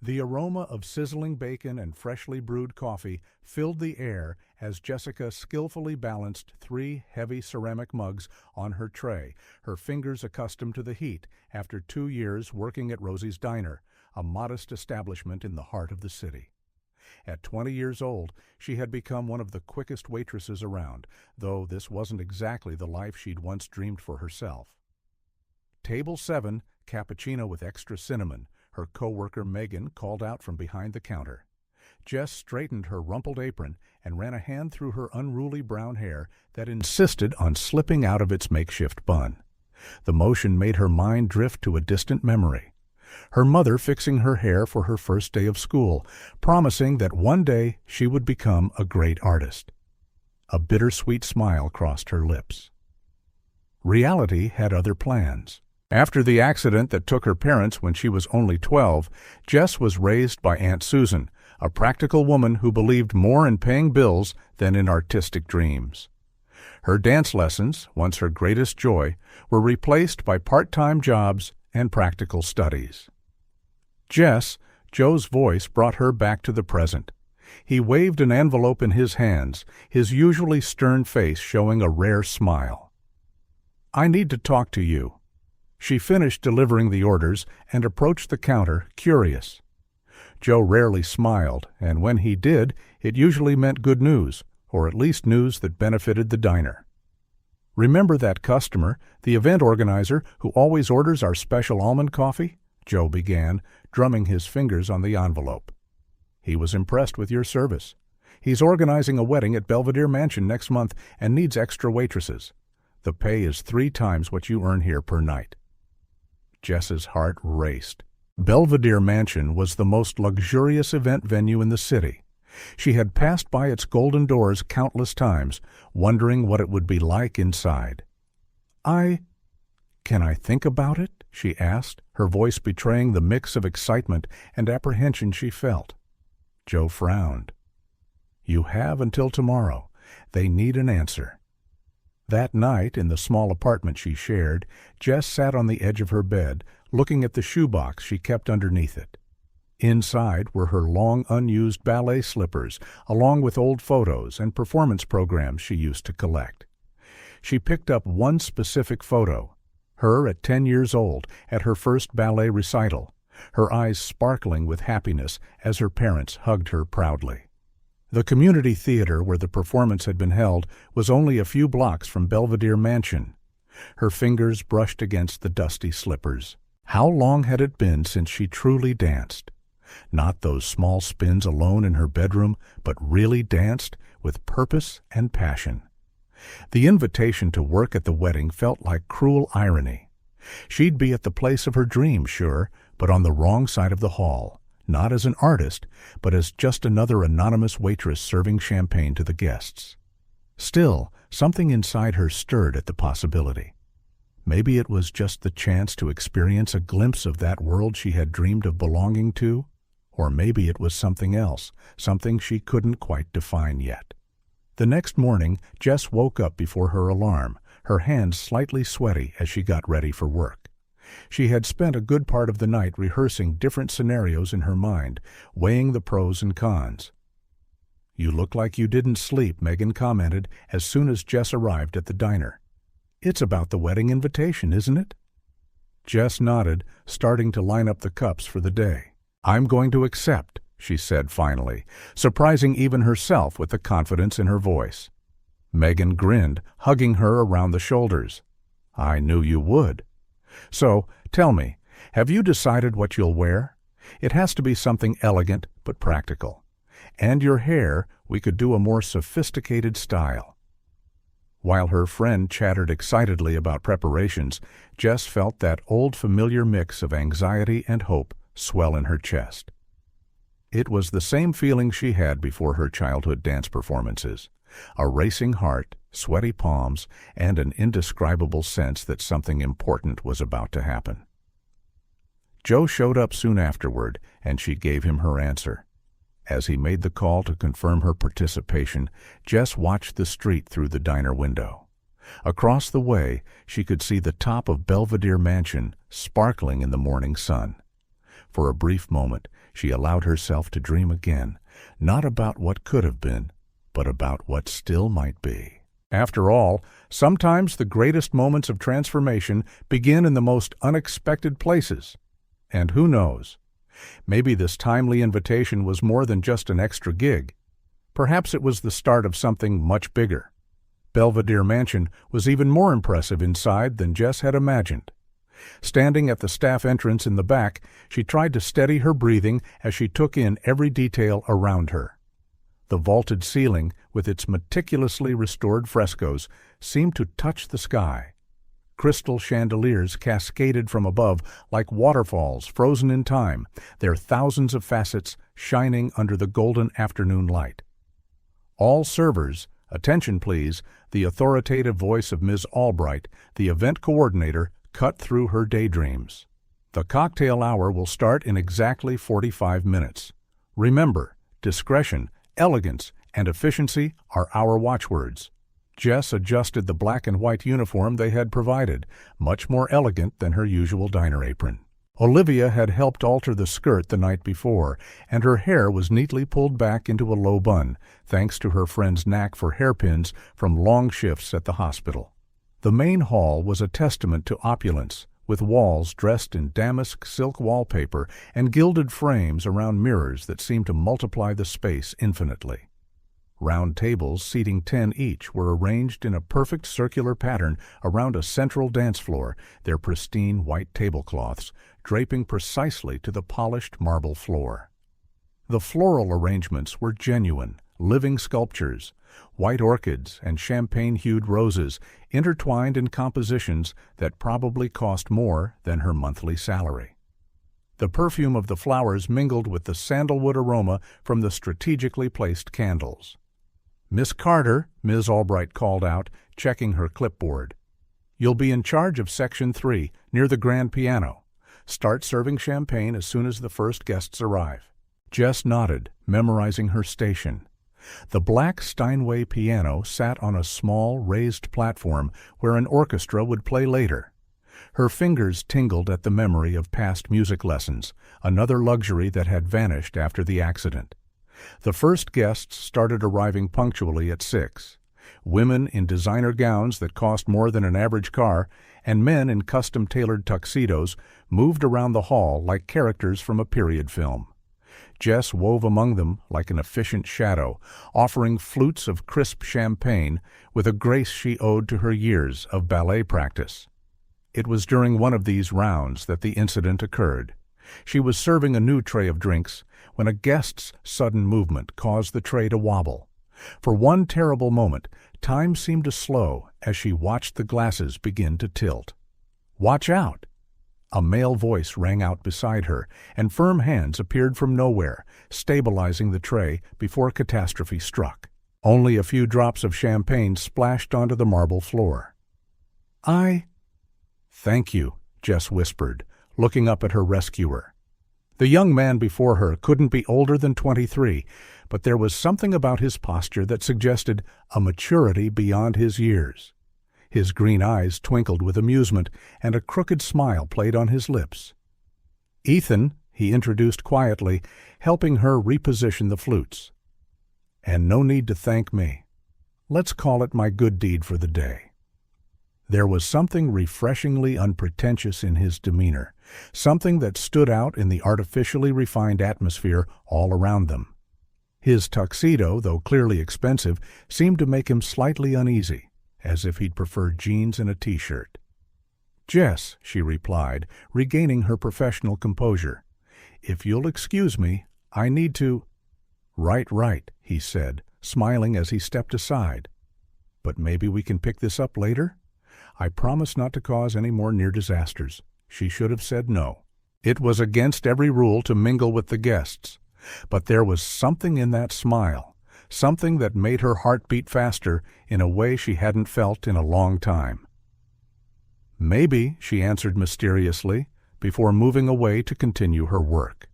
The aroma of sizzling bacon and freshly brewed coffee filled the air as Jessica skillfully balanced 3 heavy ceramic mugs on her tray, her fingers accustomed to the heat after 2 years working at Rosie's Diner, a modest establishment in the heart of the city. At 20 years old, she had become one of the quickest waitresses around, though this wasn't exactly the life she'd once dreamed for herself. Table 7, cappuccino with extra cinnamon, her co-worker Megan called out from behind the counter. Jess straightened her rumpled apron and ran a hand through her unruly brown hair that insisted on slipping out of its makeshift bun. The motion made her mind drift to a distant memory. Her mother fixing her hair for her first day of school, promising that one day she would become a great artist. A bittersweet smile crossed her lips. Reality had other plans. After the accident that took her parents when she was only 12, Jess was raised by Aunt Susan, a practical woman who believed more in paying bills than in artistic dreams. Her dance lessons, once her greatest joy, were replaced by part-time jobs and practical studies. Jess, Joe's voice brought her back to the present. He waved an envelope in his hands, his usually stern face showing a rare smile. "I need to talk to you." She finished delivering the orders and approached the counter, curious. Joe rarely smiled, and when he did, it usually meant good news, or at least news that benefited the diner. "Remember that customer, the event organizer, who always orders our special almond coffee?" Joe began, drumming his fingers on the envelope. "He was impressed with your service. He's organizing a wedding at Belvedere Mansion next month and needs extra waitresses. The pay is 3 times what you earn here per night." Jess's heart raced. Belvedere Mansion was the most luxurious event venue in the city. She had passed by its golden doors countless times, wondering what it would be like inside. Can I think about it?" she asked, her voice betraying the mix of excitement and apprehension she felt. Joe frowned. "You have until tomorrow. They need an answer." That night, in the small apartment she shared, Jess sat on the edge of her bed, looking at the shoebox she kept underneath it. Inside were her long unused ballet slippers, along with old photos and performance programs she used to collect. She picked up one specific photo, her at 10 years old, at her first ballet recital, her eyes sparkling with happiness as her parents hugged her proudly. The community theater where the performance had been held was only a few blocks from Belvedere Mansion. Her fingers brushed against the dusty slippers. How long had it been since she truly danced? Not those small spins alone in her bedroom, but really danced with purpose and passion. The invitation to work at the wedding felt like cruel irony. She'd be at the place of her dreams, sure, but on the wrong side of the hall. Not as an artist, but as just another anonymous waitress serving champagne to the guests. Still, something inside her stirred at the possibility. Maybe it was just the chance to experience a glimpse of that world she had dreamed of belonging to, or maybe it was something else, something she couldn't quite define yet. The next morning, Jess woke up before her alarm, her hands slightly sweaty as she got ready for work. She had spent a good part of the night rehearsing different scenarios in her mind, weighing the pros and cons. "You look like you didn't sleep," Megan commented as soon as Jess arrived at the diner. "It's about the wedding invitation, isn't it?" Jess nodded, starting to line up the cups for the day. "I'm going to accept," she said finally, surprising even herself with the confidence in her voice. Megan grinned, hugging her around the shoulders. "I knew you would. So, tell me, have you decided what you'll wear? It has to be something elegant but practical. And your hair, we could do a more sophisticated style." While her friend chattered excitedly about preparations, Jess felt that old familiar mix of anxiety and hope swell in her chest. It was the same feeling she had before her childhood dance performances. A racing heart, sweaty palms, and an indescribable sense that something important was about to happen. Joe showed up soon afterward, and she gave him her answer. As he made the call to confirm her participation, Jess watched the street through the diner window. Across the way, she could see the top of Belvedere Mansion sparkling in the morning sun. For a brief moment, she allowed herself to dream again, not about what could have been, but about what still might be. After all, sometimes the greatest moments of transformation begin in the most unexpected places. And who knows? Maybe this timely invitation was more than just an extra gig. Perhaps it was the start of something much bigger. Belvedere Mansion was even more impressive inside than Jess had imagined. Standing at the staff entrance in the back, she tried to steady her breathing as she took in every detail around her. The vaulted ceiling, with its meticulously restored frescoes, seemed to touch the sky. Crystal chandeliers cascaded from above like waterfalls frozen in time, their thousands of facets shining under the golden afternoon light. All servers, attention please, the authoritative voice of Ms. Albright, the event coordinator, cut through her daydreams. The cocktail hour will start in exactly 45 minutes. Remember, discretion, elegance, and efficiency are our watchwords. Jess adjusted the black and white uniform they had provided, much more elegant than her usual diner apron. Olivia had helped alter the skirt the night before, and her hair was neatly pulled back into a low bun, thanks to her friend's knack for hairpins from long shifts at the hospital. The main hall was a testament to opulence, with walls dressed in damask silk wallpaper and gilded frames around mirrors that seemed to multiply the space infinitely. Round tables seating 10 each were arranged in a perfect circular pattern around a central dance floor, their pristine white tablecloths draping precisely to the polished marble floor. The floral arrangements were genuine, living sculptures, white orchids and champagne-hued roses intertwined in compositions that probably cost more than her monthly salary. The perfume of the flowers mingled with the sandalwood aroma from the strategically placed candles. "Miss Carter," Ms. Albright called out, checking her clipboard. "You'll be in charge of Section 3, near the grand piano. Start serving champagne as soon as the first guests arrive." Jess nodded, memorizing her station. The black Steinway piano sat on a small, raised platform where an orchestra would play later. Her fingers tingled at the memory of past music lessons, another luxury that had vanished after the accident. The first guests started arriving punctually at 6. Women in designer gowns that cost more than an average car, and men in custom-tailored tuxedos moved around the hall like characters from a period film. Jess wove among them like an efficient shadow, offering flutes of crisp champagne with a grace she owed to her years of ballet practice. It was during one of these rounds that the incident occurred. She was serving a new tray of drinks when a guest's sudden movement caused the tray to wobble. For one terrible moment, time seemed to slow as she watched the glasses begin to tilt. "Watch out!" A male voice rang out beside her, and firm hands appeared from nowhere, stabilizing the tray before catastrophe struck. Only a few drops of champagne splashed onto the marble floor. "Thank you," Jess whispered, looking up at her rescuer. The young man before her couldn't be older than 23, but there was something about his posture that suggested a maturity beyond his years. His green eyes twinkled with amusement, and a crooked smile played on his lips. "Ethan," he introduced quietly, helping her reposition the flutes. "And no need to thank me. Let's call it my good deed for the day." There was something refreshingly unpretentious in his demeanor, something that stood out in the artificially refined atmosphere all around them. His tuxedo, though clearly expensive, seemed to make him slightly uneasy, as if he'd prefer jeans and a t-shirt. "Jess," she replied, regaining her professional composure, "if you'll excuse me, I need to—" Right, he said, smiling as he stepped aside. "But maybe we can pick this up later? I promise not to cause any more near disasters." She should have said no. It was against every rule to mingle with the guests, but there was something in that smile, something that made her heart beat faster in a way she hadn't felt in a long time. "Maybe," she answered mysteriously, before moving away to continue her work.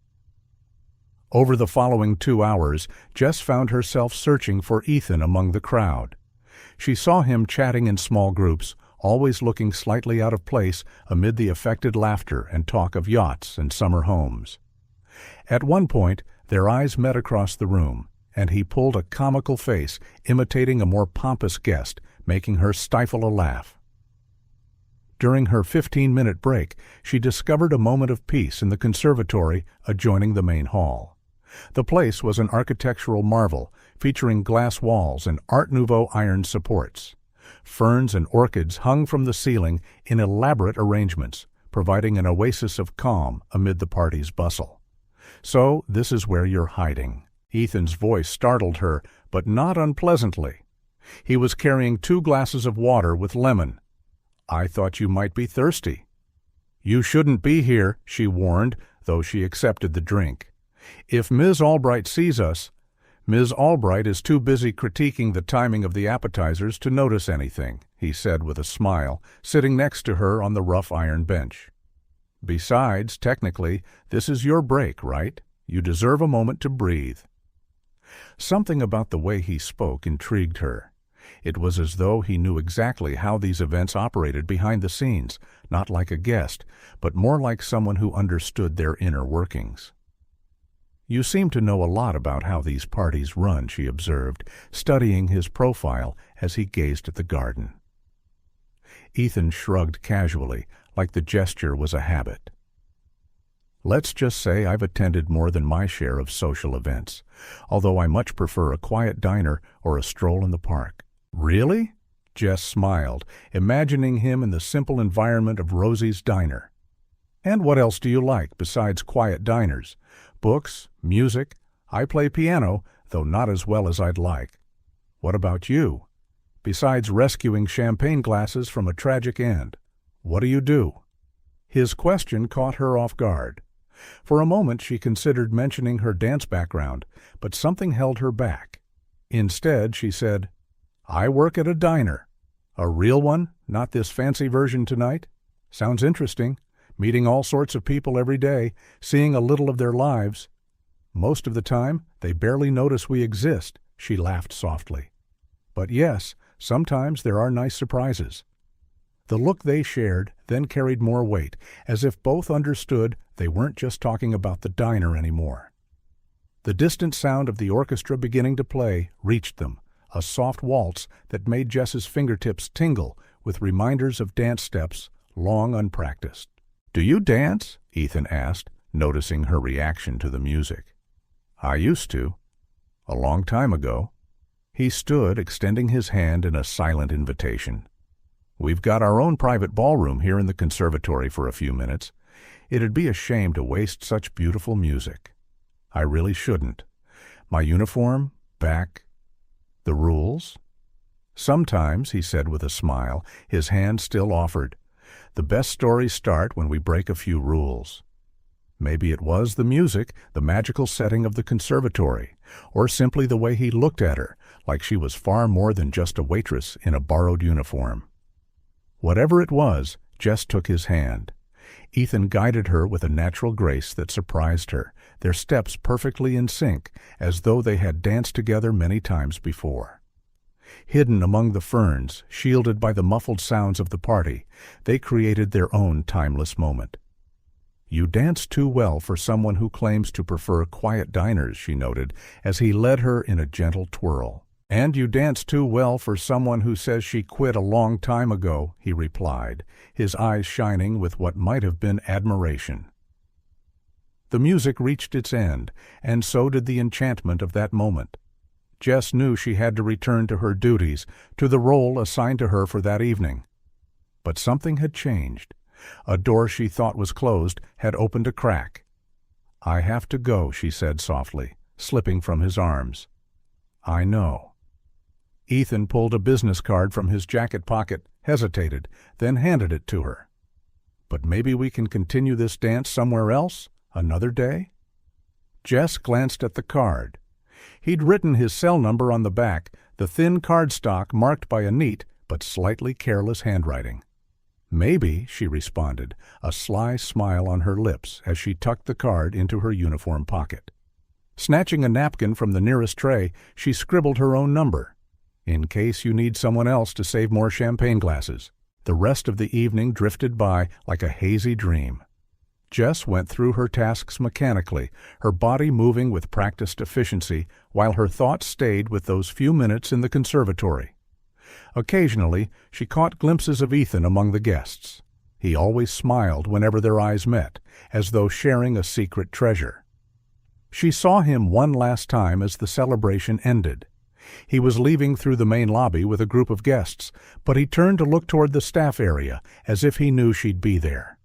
Over the following 2 hours, Jess found herself searching for Ethan among the crowd. She saw him chatting in small groups, always looking slightly out of place amid the affected laughter and talk of yachts and summer homes. At one point, their eyes met across the room, and he pulled a comical face, imitating a more pompous guest, making her stifle a laugh. During her 15-minute break, she discovered a moment of peace in the conservatory adjoining the main hall. The place was an architectural marvel, featuring glass walls and Art Nouveau iron supports. Ferns and orchids hung from the ceiling in elaborate arrangements, providing an oasis of calm amid the party's bustle. "So, this is where you're hiding." Ethan's voice startled her, but not unpleasantly. He was carrying 2 glasses of water with lemon. "I thought you might be thirsty." "You shouldn't be here," she warned, though she accepted the drink. "If Ms. Albright sees us—" "Ms. Albright is too busy critiquing the timing of the appetizers to notice anything," he said with a smile, sitting next to her on the rough iron bench. "Besides, technically, this is your break, right? You deserve a moment to breathe." Something about the way he spoke intrigued her. It was as though he knew exactly how these events operated behind the scenes, not like a guest, but more like someone who understood their inner workings. "You seem to know a lot about how these parties run," she observed, studying his profile as he gazed at the garden. Ethan shrugged casually, like the gesture was a habit. "Let's just say I've attended more than my share of social events, although I much prefer a quiet diner or a stroll in the park." "Really?" Jess smiled, imagining him in the simple environment of Rosie's diner. "And what else do you like besides quiet diners? Books, music? I play piano, though not as well as I'd like. What about you? Besides rescuing champagne glasses from a tragic end, what do you do?" His question caught her off guard. For a moment she considered mentioning her dance background, but something held her back. Instead, she said, "I work at a diner." "A real one? Not this fancy version tonight? Sounds interesting. Meeting all sorts of people every day, seeing a little of their lives. Most of the time, they barely notice we exist," she laughed softly. "But yes, sometimes there are nice surprises." The look they shared then carried more weight, as if both understood they weren't just talking about the diner anymore. The distant sound of the orchestra beginning to play reached them, a soft waltz that made Jess's fingertips tingle with reminders of dance steps long unpracticed. "Do you dance?" Ethan asked, noticing her reaction to the music. "I used to. A long time ago." He stood, extending his hand in a silent invitation. "We've got our own private ballroom here in the conservatory for a few minutes. It'd be a shame to waste such beautiful music. I really shouldn't. My uniform, back, the rules?" "Sometimes," he said with a smile, his hand still offered. "The best stories start when we break a few rules." Maybe it was the music, the magical setting of the conservatory, or simply the way he looked at her, like she was far more than just a waitress in a borrowed uniform. Whatever it was, Jess took his hand. Ethan guided her with a natural grace that surprised her, their steps perfectly in sync, as though they had danced together many times before. Hidden among the ferns, shielded by the muffled sounds of the party, they created their own timeless moment. "You dance too well for someone who claims to prefer quiet diners," she noted, as he led her in a gentle twirl. "And you dance too well for someone who says she quit a long time ago," he replied, his eyes shining with what might have been admiration. The music reached its end, and so did the enchantment of that moment. Jess knew she had to return to her duties, to the role assigned to her for that evening. But something had changed. A door she thought was closed had opened a crack. "I have to go," she said softly, slipping from his arms. "I know." Ethan pulled a business card from his jacket pocket, hesitated, then handed it to her. "But maybe we can continue this dance somewhere else, another day?" Jess glanced at the card. He'd written his cell number on the back, the thin cardstock marked by a neat but slightly careless handwriting. "Maybe," she responded, a sly smile on her lips as she tucked the card into her uniform pocket. Snatching a napkin from the nearest tray, she scribbled her own number. "In case you need someone else to save more champagne glasses." The rest of the evening drifted by like a hazy dream. Jess went through her tasks mechanically, her body moving with practiced efficiency, while her thoughts stayed with those few minutes in the conservatory. Occasionally, she caught glimpses of Ethan among the guests. He always smiled whenever their eyes met, as though sharing a secret treasure. She saw him one last time as the celebration ended. He was leaving through the main lobby with a group of guests, but he turned to look toward the staff area, as if he knew she'd be there.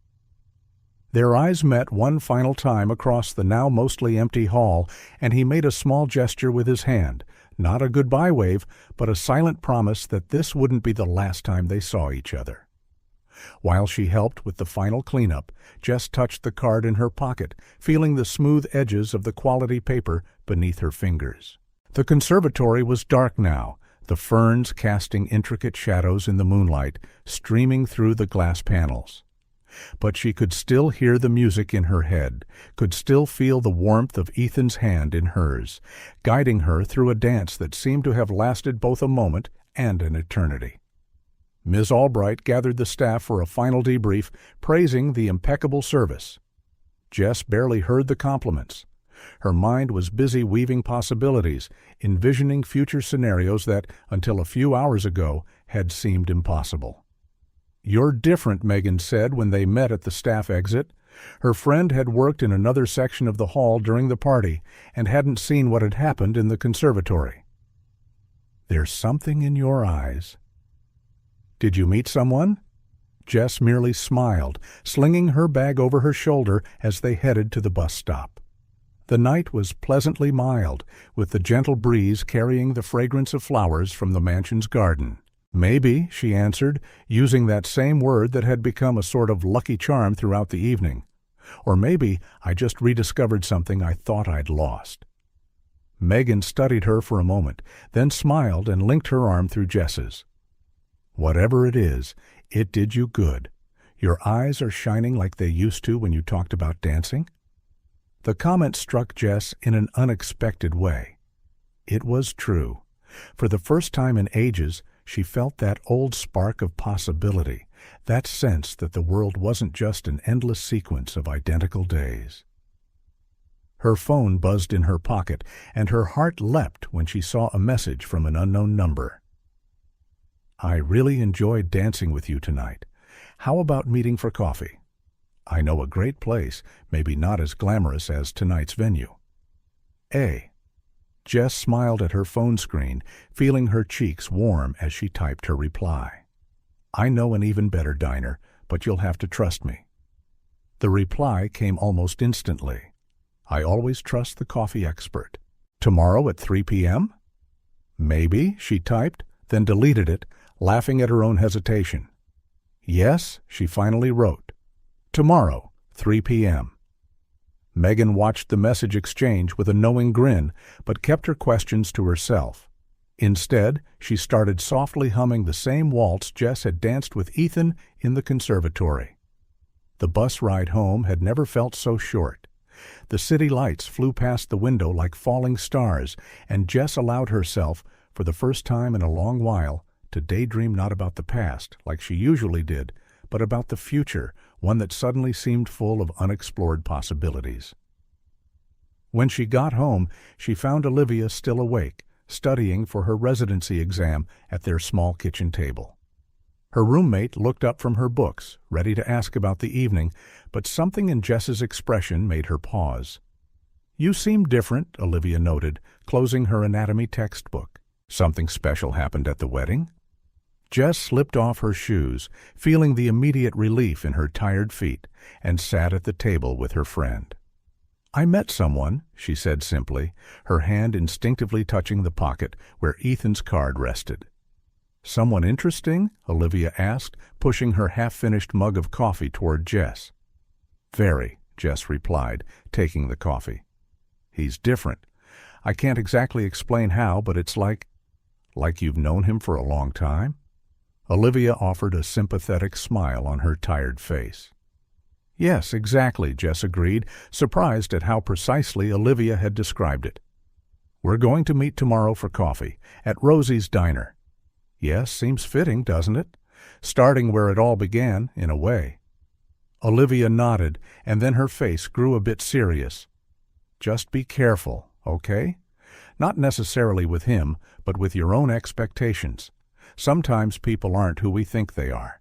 Their eyes met one final time across the now mostly empty hall, and he made a small gesture with his hand, not a goodbye wave, but a silent promise that this wouldn't be the last time they saw each other. While she helped with the final cleanup, Jess touched the card in her pocket, feeling the smooth edges of the quality paper beneath her fingers. The conservatory was dark now, the ferns casting intricate shadows in the moonlight, streaming through the glass panels. But she could still hear the music in her head, could still feel the warmth of Ethan's hand in hers, guiding her through a dance that seemed to have lasted both a moment and an eternity. Ms. Albright gathered the staff for a final debrief, praising the impeccable service. Jess barely heard the compliments. Her mind was busy weaving possibilities, envisioning future scenarios that, until a few hours ago, had seemed impossible. "You're different," Megan said when they met at the staff exit. Her friend had worked in another section of the hall during the party and hadn't seen what had happened in the conservatory. "There's something in your eyes." "Did you meet someone?" Jess merely smiled, slinging her bag over her shoulder as they headed to the bus stop. The night was pleasantly mild, with the gentle breeze carrying the fragrance of flowers from the mansion's garden. "Maybe," she answered, using that same word that had become a sort of lucky charm throughout the evening. "Or maybe I just rediscovered something I thought I'd lost." Megan studied her for a moment, then smiled and linked her arm through Jess's. "Whatever it is, it did you good. Your eyes are shining like they used to when you talked about dancing." The comment struck Jess in an unexpected way. It was true. For the first time in ages, she felt that old spark of possibility, that sense that the world wasn't just an endless sequence of identical days. Her phone buzzed in her pocket, and her heart leapt when she saw a message from an unknown number. "I really enjoyed dancing with you tonight. How about meeting for coffee? I know a great place, maybe not as glamorous as tonight's venue." Jess smiled at her phone screen, feeling her cheeks warm as she typed her reply. "I know an even better diner, but you'll have to trust me." The reply came almost instantly. "I always trust the coffee expert. Tomorrow at 3 p.m.? "Maybe," she typed, then deleted it, laughing at her own hesitation. "Yes," she finally wrote. "Tomorrow, 3 p.m. Megan watched the message exchange with a knowing grin, but kept her questions to herself. Instead, she started softly humming the same waltz Jess had danced with Ethan in the conservatory. The bus ride home had never felt so short. The city lights flew past the window like falling stars, and Jess allowed herself, for the first time in a long while, to daydream not about the past, like she usually did, but about the future, one that suddenly seemed full of unexplored possibilities. When she got home, she found Olivia still awake, studying for her residency exam at their small kitchen table. Her roommate looked up from her books, ready to ask about the evening, but something in Jess's expression made her pause. "You seem different," Olivia noted, closing her anatomy textbook. "Something special happened at the wedding?" Jess slipped off her shoes, feeling the immediate relief in her tired feet, and sat at the table with her friend. "I met someone," she said simply, her hand instinctively touching the pocket where Ethan's card rested. "Someone interesting?" Olivia asked, pushing her half-finished mug of coffee toward Jess. "Very," Jess replied, taking the coffee. "He's different. I can't exactly explain how, but it's like you've known him for a long time?" Olivia offered a sympathetic smile on her tired face. "Yes, exactly," Jess agreed, surprised at how precisely Olivia had described it. "We're going to meet tomorrow for coffee, at Rosie's Diner." "Yes, seems fitting, doesn't it? Starting where it all began, in a way." Olivia nodded, and then her face grew a bit serious. Just be careful, okay? Not necessarily with him, but with your own expectations. Sometimes people aren't who we think they are.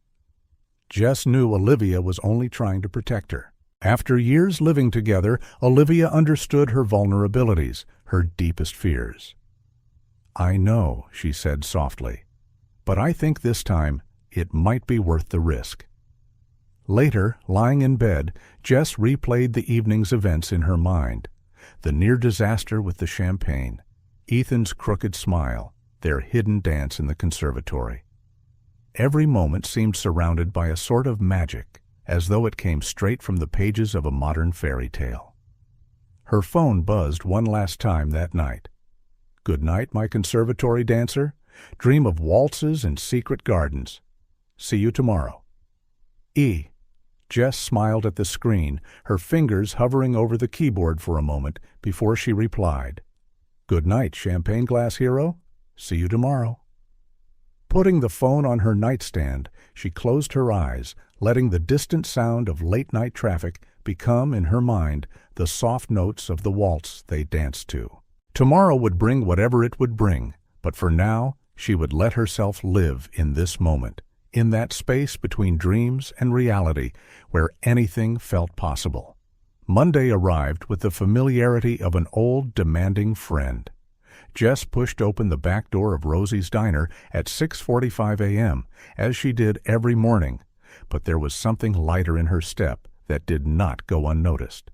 Jess knew Olivia was only trying to protect her. After years living together, Olivia understood her vulnerabilities, her deepest fears. I know, she said softly, but I think this time it might be worth the risk. Later, lying in bed, Jess replayed the evening's events in her mind. The near disaster with the champagne, Ethan's crooked smile, their hidden dance in the conservatory. Every moment seemed surrounded by a sort of magic, as though it came straight from the pages of a modern fairy tale. Her phone buzzed one last time that night. Good night, my conservatory dancer. Dream of waltzes and secret gardens. See you tomorrow. E. Jess smiled at the screen, her fingers hovering over the keyboard for a moment before she replied. Good night, champagne glass hero. See you tomorrow. Putting the phone on her nightstand, she closed her eyes, letting the distant sound of late-night traffic become, in her mind, the soft notes of the waltz they danced to. Tomorrow would bring whatever it would bring, but for now, she would let herself live in this moment, in that space between dreams and reality, where anything felt possible. Monday arrived with the familiarity of an old, demanding friend. Jess pushed open the back door of Rosie's Diner at 6:45 a.m., as she did every morning, but there was something lighter in her step that did not go unnoticed.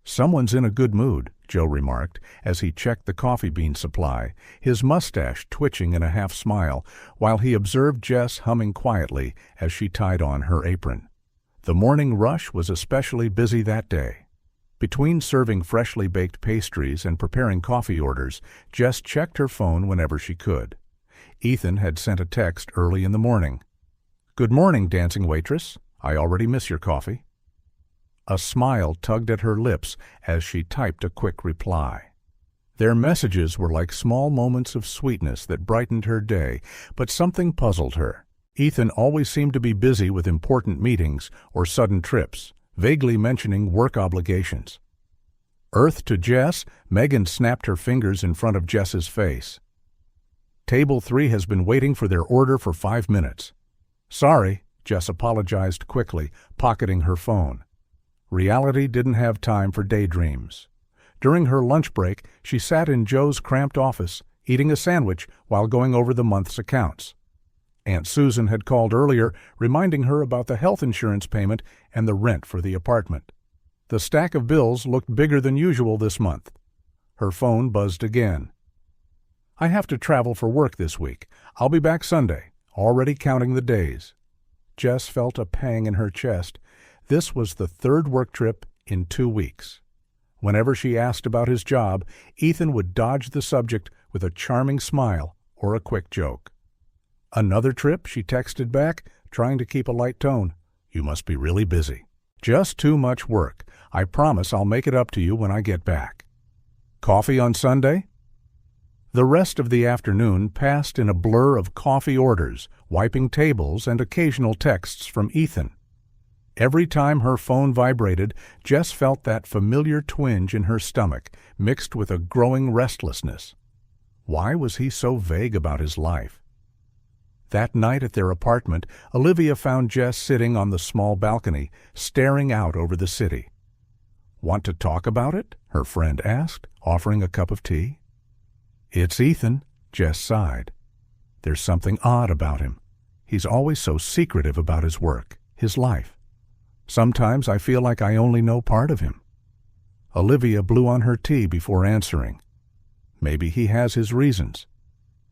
Someone's in a good mood, Joe remarked, as he checked the coffee bean supply, his mustache twitching in a half-smile, while he observed Jess humming quietly as she tied on her apron. The morning rush was especially busy that day. Between serving freshly baked pastries and preparing coffee orders, Jess checked her phone whenever she could. Ethan had sent a text early in the morning. Good morning, dancing waitress. I already miss your coffee. A smile tugged at her lips as she typed a quick reply. Their messages were like small moments of sweetness that brightened her day, but something puzzled her. Ethan always seemed to be busy with important meetings or sudden trips, vaguely mentioning work obligations. Earth to Jess, Megan snapped her fingers in front of Jess's face. Table 3 has been waiting for their order for 5 minutes. Sorry, Jess apologized quickly, pocketing her phone. Reality didn't have time for daydreams. During her lunch break, she sat in Joe's cramped office, eating a sandwich while going over the month's accounts. Aunt Susan had called earlier, reminding her about the health insurance payment and the rent for the apartment. The stack of bills looked bigger than usual this month. Her phone buzzed again. I have to travel for work this week. I'll be back Sunday, already counting the days. Jess felt a pang in her chest. This was the third work trip in 2 weeks. Whenever she asked about his job, Ethan would dodge the subject with a charming smile or a quick joke. Another trip, she texted back, trying to keep a light tone. You must be really busy. Just too much work. I promise I'll make it up to you when I get back. Coffee on Sunday? The rest of the afternoon passed in a blur of coffee orders, wiping tables, and occasional texts from Ethan. Every time her phone vibrated, Jess felt that familiar twinge in her stomach, mixed with a growing restlessness. Why was he so vague about his life? That night at their apartment, Olivia found Jess sitting on the small balcony, staring out over the city. Want to talk about it? Her friend asked, offering a cup of tea. It's Ethan, Jess sighed. There's something odd about him. He's always so secretive about his work, his life. Sometimes I feel like I only know part of him. Olivia blew on her tea before answering. Maybe he has his reasons.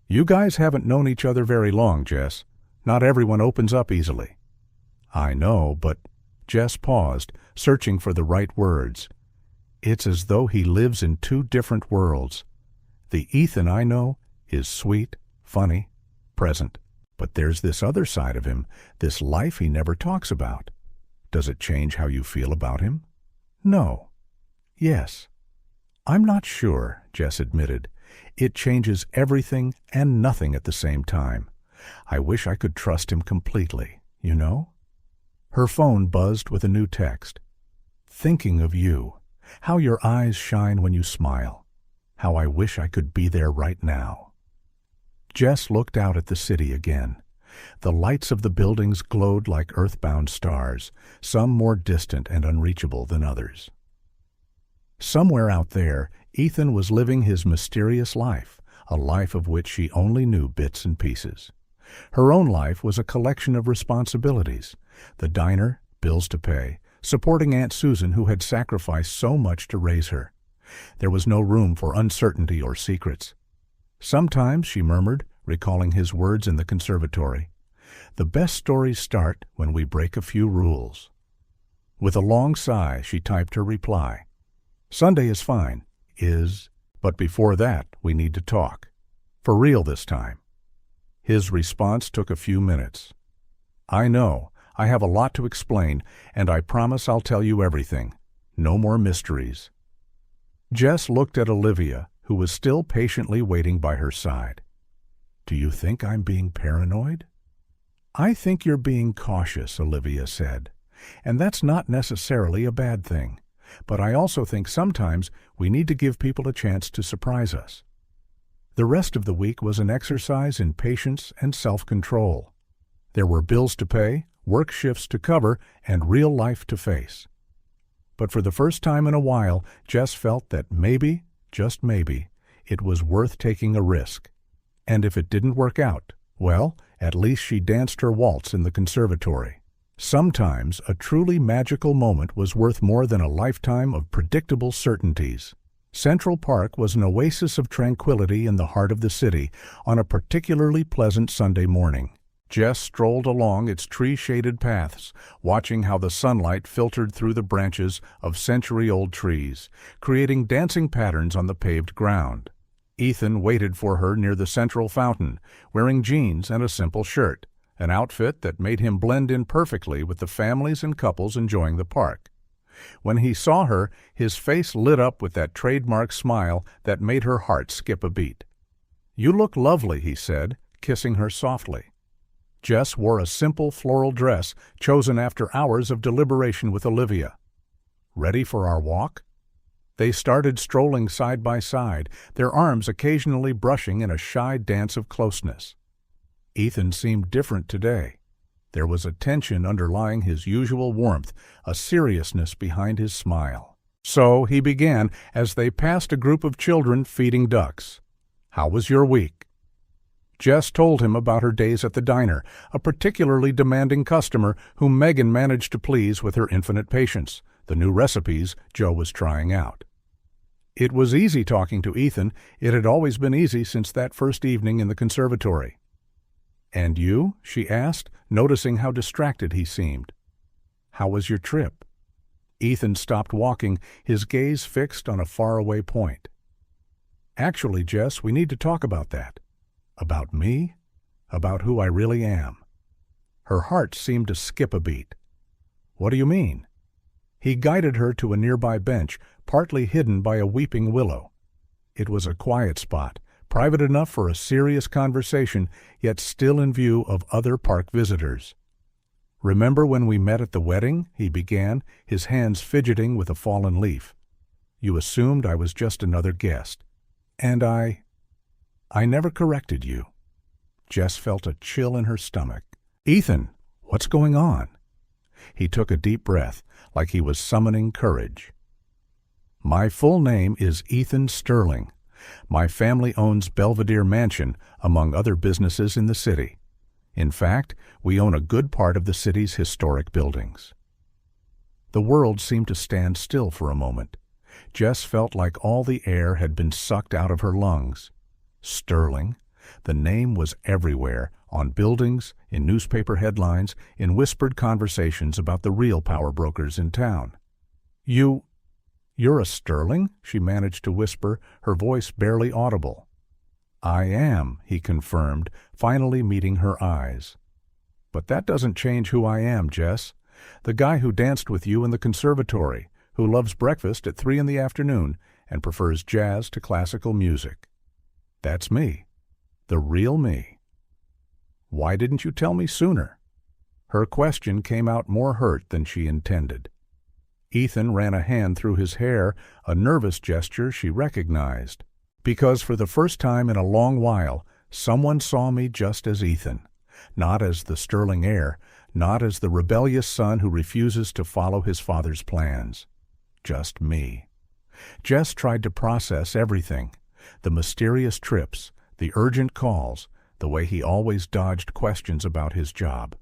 You guys haven't known each other very long, Jess. Not everyone opens up easily. I know, but Jess paused, searching for the right words. It's as though he lives in 2 different worlds. The Ethan I know is sweet, funny, present. But there's this other side of him, this life he never talks about. Does it change how you feel about him? No. Yes. I'm not sure, Jess admitted. It changes everything and nothing at the same time. I wish I could trust him completely, you know? Her phone buzzed with a new text. Thinking of you. How your eyes shine when you smile. How I wish I could be there right now. Jess looked out at the city again. The lights of the buildings glowed like earthbound stars, some more distant and unreachable than others. Somewhere out there, Ethan was living his mysterious life, a life of which she only knew bits and pieces. Her own life was a collection of responsibilities. The diner, bills to pay, supporting Aunt Susan who had sacrificed so much to raise her. There was no room for uncertainty or secrets. Sometimes, she murmured, recalling his words in the conservatory, the best stories start when we break a few rules. With a long sigh, she typed her reply. Sunday is fine, but before that, we need to talk. For real this time. His response took a few minutes. I know, I have a lot to explain, and I promise I'll tell you everything. No more mysteries. Jess looked at Olivia, who was still patiently waiting by her side. Do you think I'm being paranoid? I think you're being cautious, Olivia said. And that's not necessarily a bad thing. But I also think sometimes we need to give people a chance to surprise us. The rest of the week was an exercise in patience and self-control. There were bills to pay, work shifts to cover, and real life to face. But for the first time in a while, Jess felt that maybe, just maybe, it was worth taking a risk. And if it didn't work out, well, at least she danced her waltz in the conservatory. Sometimes a truly magical moment was worth more than a lifetime of predictable certainties. Central Park was an oasis of tranquility in the heart of the city on a particularly pleasant Sunday morning. Jess strolled along its tree-shaded paths, watching how the sunlight filtered through the branches of century-old trees, creating dancing patterns on the paved ground. Ethan waited for her near the central fountain, wearing jeans and a simple shirt, an outfit that made him blend in perfectly with the families and couples enjoying the park. When he saw her, his face lit up with that trademark smile that made her heart skip a beat. You look lovely, he said, kissing her softly. Jess wore a simple floral dress chosen after hours of deliberation with Olivia. Ready for our walk? They started strolling side by side, their arms occasionally brushing in a shy dance of closeness. Ethan seemed different today. There was a tension underlying his usual warmth, a seriousness behind his smile. So he began as they passed a group of children feeding ducks. How was your week? Jess told him about her days at the diner, a particularly demanding customer whom Megan managed to please with her infinite patience, the new recipes Joe was trying out. It was easy talking to Ethan. It had always been easy since that first evening in the conservatory. And you? She asked, noticing how distracted he seemed. How was your trip? Ethan stopped walking, his gaze fixed on a faraway point. Actually, Jess, we need to talk about that. About me? About who I really am. Her heart seemed to skip a beat. What do you mean? He guided her to a nearby bench, partly hidden by a weeping willow. It was a quiet spot, private enough for a serious conversation, yet still in view of other park visitors. Remember when we met at the wedding? He began, his hands fidgeting with a fallen leaf. You assumed I was just another guest. And I never corrected you. Jess felt a chill in her stomach. Ethan, what's going on? He took a deep breath, like he was summoning courage. My full name is Ethan Sterling. My family owns Belvedere Mansion, among other businesses in the city. In fact, we own a good part of the city's historic buildings. The world seemed to stand still for a moment. Jess felt like all the air had been sucked out of her lungs. Sterling. The name was everywhere, on buildings, in newspaper headlines, in whispered conversations about the real power brokers in town. You're a Sterling? She managed to whisper, her voice barely audible. I am, he confirmed, finally meeting her eyes. But that doesn't change who I am, Jess. The guy who danced with you in the conservatory, who loves breakfast at 3 p.m. and prefers jazz to classical music. That's me. The real me. Why didn't you tell me sooner? Her question came out more hurt than she intended. Ethan ran a hand through his hair, a nervous gesture she recognized. Because for the first time in a long while, someone saw me just as Ethan. Not as the sterling heir, not as the rebellious son who refuses to follow his father's plans. Just me. Jess tried to process everything. The mysterious trips, the urgent calls, the way he always dodged questions about his job.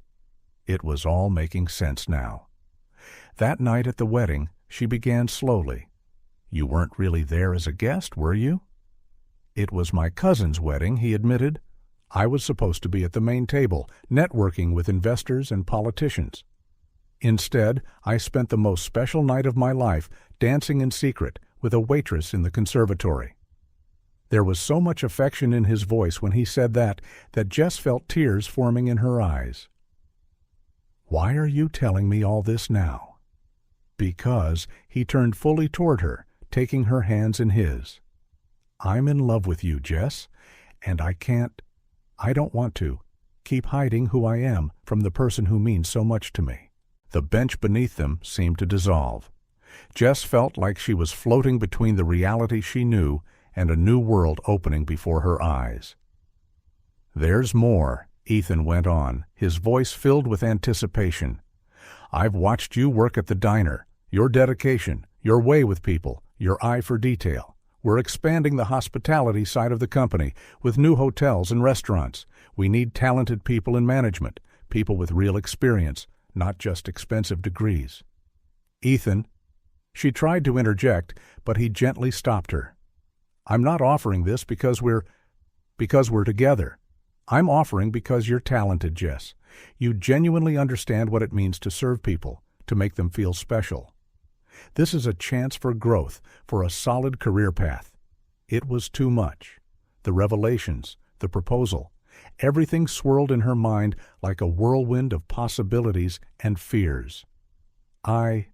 It was all making sense now. That night at the wedding, she began slowly. "You weren't really there as a guest, were you?" "It was my cousin's wedding," he admitted. "I was supposed to be at the main table, networking with investors and politicians. Instead, I spent the most special night of my life dancing in secret with a waitress in the conservatory." There was so much affection in his voice when he said that Jess felt tears forming in her eyes. "Why are you telling me all this now?" "Because," he turned fully toward her, taking her hands in his. "I'm in love with you, Jess, and I don't want to, keep hiding who I am from the person who means so much to me." The bench beneath them seemed to dissolve. Jess felt like she was floating between the reality she knew and a new world opening before her eyes. "There's more," Ethan went on, his voice filled with anticipation. "I've watched you work at the diner. Your dedication, your way with people, your eye for detail. We're expanding the hospitality side of the company with new hotels and restaurants. We need talented people in management, people with real experience, not just expensive degrees." "Ethan," she tried to interject, but he gently stopped her. "I'm not offering this because we're together. I'm offering because you're talented, Jess. You genuinely understand what it means to serve people, to make them feel special. This is a chance for growth, for a solid career path." It was too much. The revelations, the proposal, everything swirled in her mind like a whirlwind of possibilities and fears. I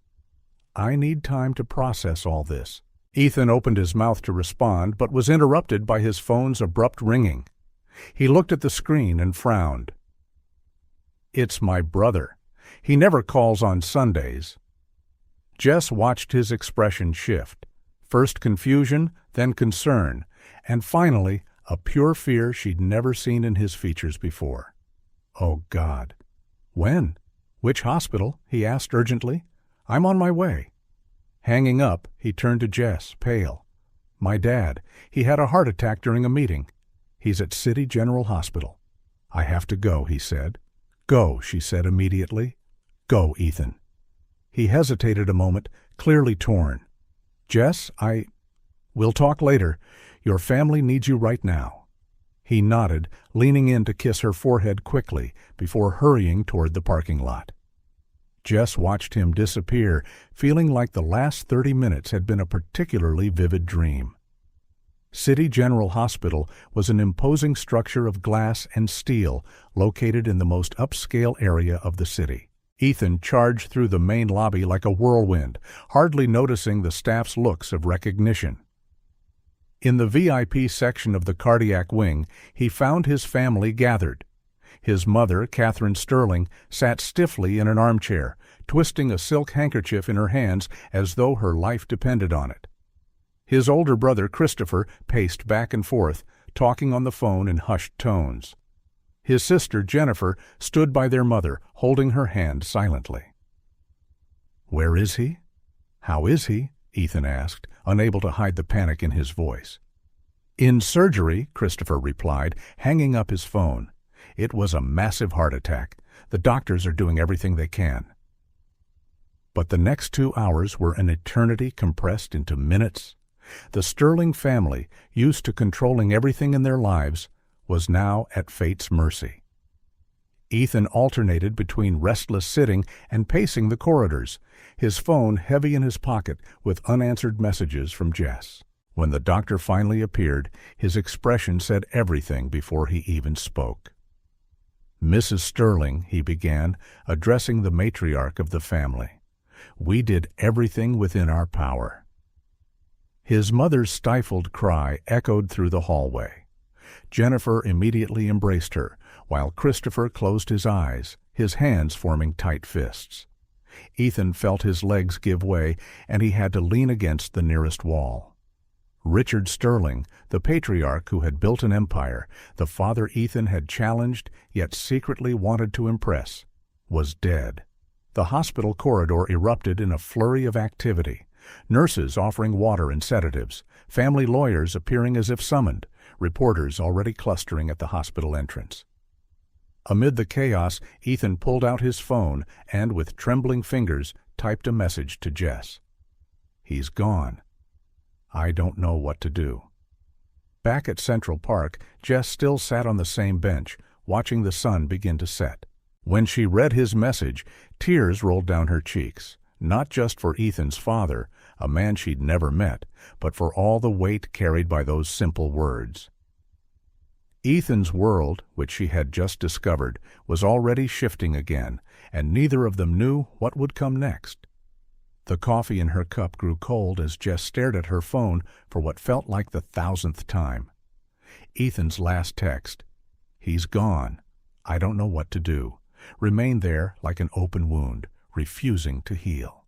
need time to process all this." Ethan opened his mouth to respond, but was interrupted by his phone's abrupt ringing. He looked at the screen and frowned. "It's my brother. He never calls on Sundays." Jess watched his expression shift. First confusion, then concern, and finally a pure fear she'd never seen in his features before. "Oh, God. When? Which hospital?" he asked urgently. "I'm on my way." Hanging up, he turned to Jess, pale. "My dad. He had a heart attack during a meeting. He's at City General Hospital." "I have to go," he said. "Go," she said immediately. "Go, Ethan." He hesitated a moment, clearly torn. "Jess, we'll talk later. Your family needs you right now." He nodded, leaning in to kiss her forehead quickly before hurrying toward the parking lot. Jess watched him disappear, feeling like the last 30 minutes had been a particularly vivid dream. City General Hospital was an imposing structure of glass and steel located in the most upscale area of the city. Ethan charged through the main lobby like a whirlwind, hardly noticing the staff's looks of recognition. In the VIP section of the cardiac wing, he found his family gathered. His mother, Catherine Sterling, sat stiffly in an armchair, twisting a silk handkerchief in her hands as though her life depended on it. His older brother, Christopher, paced back and forth, talking on the phone in hushed tones. His sister, Jennifer, stood by their mother, holding her hand silently. "Where is he? How is he?" Ethan asked, unable to hide the panic in his voice. "In surgery," Christopher replied, hanging up his phone. "It was a massive heart attack. The doctors are doing everything they can." But the next 2 hours were an eternity compressed into minutes. The Sterling family, used to controlling everything in their lives, was now at fate's mercy. Ethan alternated between restless sitting and pacing the corridors, his phone heavy in his pocket with unanswered messages from Jess. When the doctor finally appeared, his expression said everything before he even spoke. "Mrs. Sterling," he began, addressing the matriarch of the family, "we did everything within our power." His mother's stifled cry echoed through the hallway. Jennifer immediately embraced her, while Christopher closed his eyes, his hands forming tight fists. Ethan felt his legs give way, and he had to lean against the nearest wall. Richard Sterling, the patriarch who had built an empire, the father Ethan had challenged yet secretly wanted to impress, was dead. The hospital corridor erupted in a flurry of activity. Nurses offering water and sedatives, family lawyers appearing as if summoned, reporters already clustering at the hospital entrance. Amid the chaos, Ethan pulled out his phone and, with trembling fingers, typed a message to Jess. "He's gone. I don't know what to do." Back at Central Park, Jess still sat on the same bench, watching the sun begin to set. When she read his message, tears rolled down her cheeks, not just for Ethan's father, a man she'd never met, but for all the weight carried by those simple words. Ethan's world, which she had just discovered, was already shifting again, and neither of them knew what would come next. The coffee in her cup grew cold as Jess stared at her phone for what felt like the 1,000th time. Ethan's last text, "He's gone. I don't know what to do," remained there like an open wound, refusing to heal.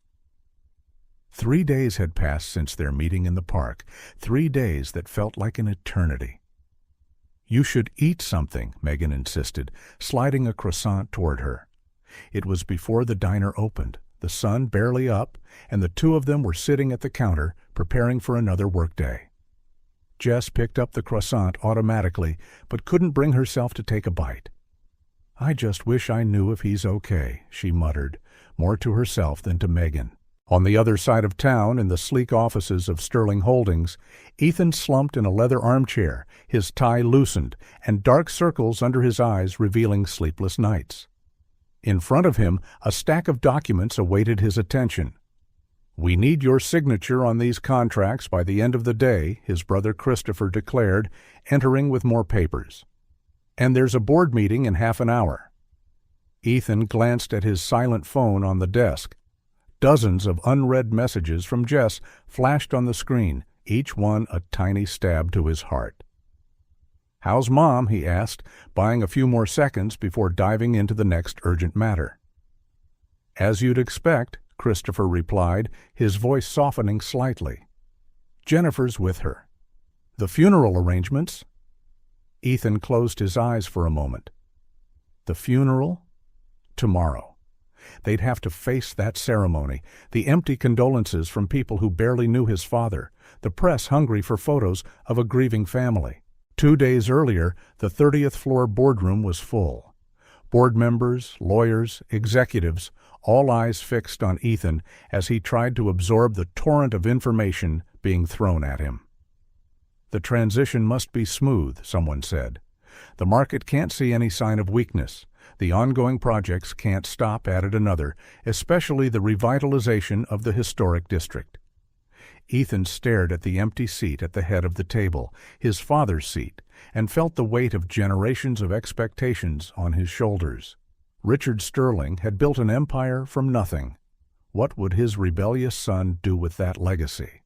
3 days had passed since their meeting in the park, 3 days that felt like an eternity. "You should eat something," Megan insisted, sliding a croissant toward her. It was before the diner opened, the sun barely up, and the two of them were sitting at the counter, preparing for another workday. Jess picked up the croissant automatically, but couldn't bring herself to take a bite. "I just wish I knew if he's okay," she muttered, more to herself than to Megan. On the other side of town, in the sleek offices of Sterling Holdings, Ethan slumped in a leather armchair, his tie loosened, and dark circles under his eyes revealing sleepless nights. In front of him, a stack of documents awaited his attention. "We need your signature on these contracts by the end of the day," his brother Christopher declared, entering with more papers. "And there's a board meeting in half an hour." Ethan glanced at his silent phone on the desk. Dozens of unread messages from Jess flashed on the screen, each one a tiny stab to his heart. "How's Mom?" he asked, buying a few more seconds before diving into the next urgent matter. "As you'd expect," Christopher replied, his voice softening slightly. "Jennifer's with her." "The funeral arrangements?" Ethan closed his eyes for a moment. The funeral? Tomorrow. They'd have to face that ceremony, the empty condolences from people who barely knew his father, the press hungry for photos of a grieving family. 2 days earlier, the 30th floor boardroom was full. Board members, lawyers, executives, all eyes fixed on Ethan as he tried to absorb the torrent of information being thrown at him. "The transition must be smooth," someone said. "The market can't see any sign of weakness. The ongoing projects can't stop," added another, "especially the revitalization of the historic district." Ethan stared at the empty seat at the head of the table, his father's seat, and felt the weight of generations of expectations on his shoulders. Richard Sterling had built an empire from nothing. What would his rebellious son do with that legacy?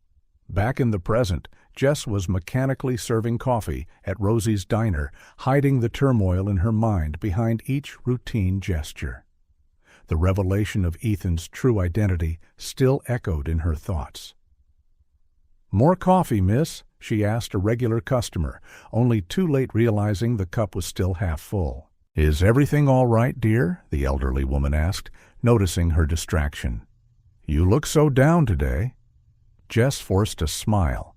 Back in the present, Jess was mechanically serving coffee at Rosie's diner, hiding the turmoil in her mind behind each routine gesture. The revelation of Ethan's true identity still echoed in her thoughts. "More coffee, miss?" she asked a regular customer, only too late realizing the cup was still half full. "Is everything all right, dear?" the elderly woman asked, noticing her distraction. "You look so down today." Jess forced a smile.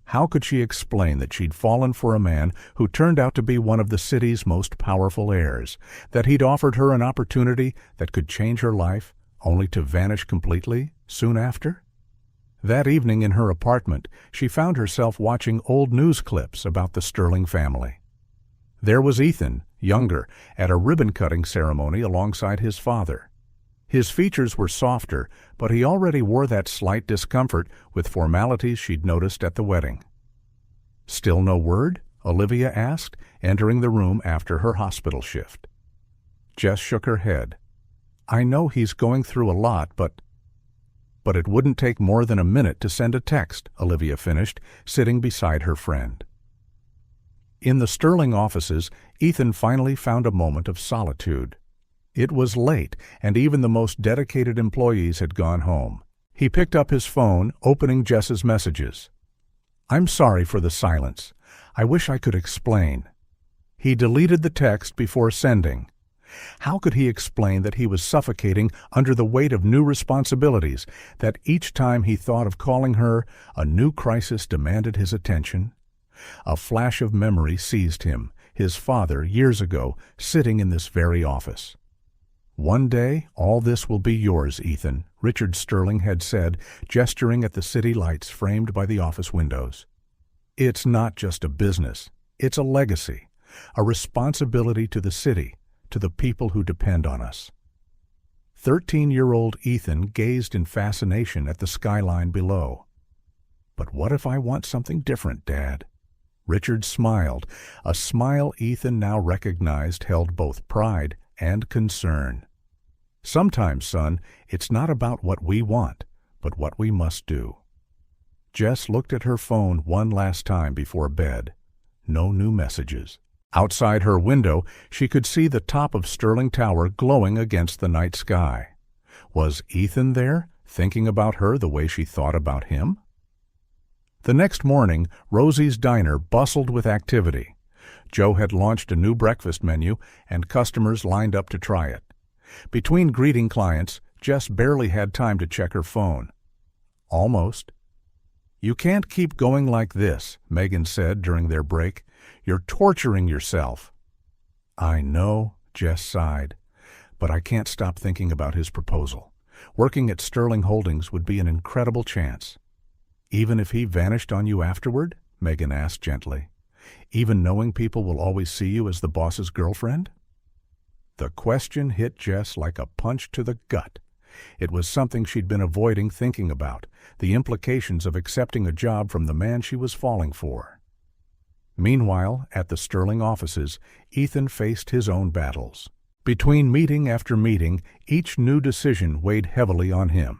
How could she explain that she'd fallen for a man who turned out to be one of the city's most powerful heirs, that he'd offered her an opportunity that could change her life, only to vanish completely soon after? That evening in her apartment, she found herself watching old news clips about the Sterling family. There was Ethan, younger, at a ribbon-cutting ceremony alongside his father. His features were softer, but he already wore that slight discomfort with formalities she'd noticed at the wedding. "Still no word?" Olivia asked, entering the room after her hospital shift. Jess shook her head. "I know he's going through a lot, but it wouldn't take more than a minute to send a text," Olivia finished, sitting beside her friend. In the Sterling offices, Ethan finally found a moment of solitude. It was late, and even the most dedicated employees had gone home. He picked up his phone, opening Jess's messages. "I'm sorry for the silence. I wish I could explain." He deleted the text before sending. How could he explain that he was suffocating under the weight of new responsibilities, that each time he thought of calling her, a new crisis demanded his attention? A flash of memory seized him, his father, years ago, sitting in this very office. "One day, all this will be yours, Ethan," Richard Sterling had said, gesturing at the city lights framed by the office windows. "It's not just a business. It's a legacy, a responsibility to the city, to the people who depend on us." 13-year-old Ethan gazed in fascination at the skyline below. "But what if I want something different, Dad?" Richard smiled, a smile Ethan now recognized held both pride and concern. "Sometimes, son, it's not about what we want, but what we must do." Jess looked at her phone one last time before bed. No new messages. Outside her window, she could see the top of Sterling Tower glowing against the night sky. Was Ethan there, thinking about her the way she thought about him? The next morning, Rosie's Diner bustled with activity. Joe had launched a new breakfast menu, and customers lined up to try it. Between greeting clients, Jess barely had time to check her phone. Almost. "You can't keep going like this," Megan said during their break. "You're torturing yourself." "I know," Jess sighed, "but I can't stop thinking about his proposal. Working at Sterling Holdings would be an incredible chance." "Even if he vanished on you afterward?" Megan asked gently. "Even knowing people will always see you as the boss's girlfriend?" The question hit Jess like a punch to the gut. It was something she'd been avoiding thinking about, the implications of accepting a job from the man she was falling for. Meanwhile, at the Sterling offices, Ethan faced his own battles. Between meeting after meeting, each new decision weighed heavily on him.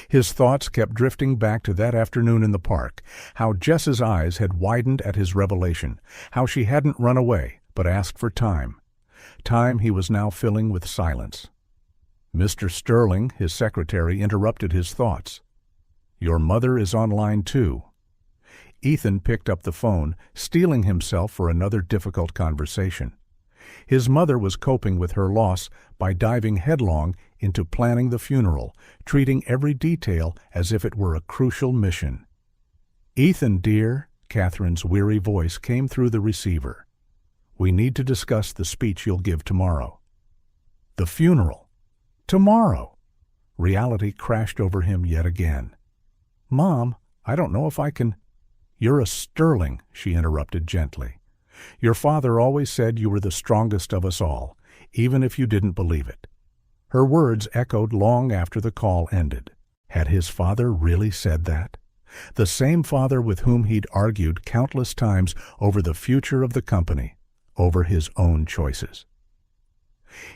His thoughts kept drifting back to that afternoon in the park, how Jess's eyes had widened at his revelation, how she hadn't run away, but asked for time. Time he was now filling with silence. Mr. Sterling, his secretary, interrupted his thoughts. "Your mother is on line 2. Ethan picked up the phone, steeling himself for another difficult conversation. His mother was coping with her loss by diving headlong into planning the funeral, treating every detail as if it were a crucial mission. "Ethan, dear," Catherine's weary voice came through the receiver. "We need to discuss the speech you'll give tomorrow." The funeral. Tomorrow. Reality crashed over him yet again. "Mom, I don't know if I can—" "You're a Sterling," she interrupted gently. "Your father always said you were the strongest of us all, even if you didn't believe it." Her words echoed long after the call ended. Had his father really said that? The same father with whom he'd argued countless times over the future of the company, over his own choices.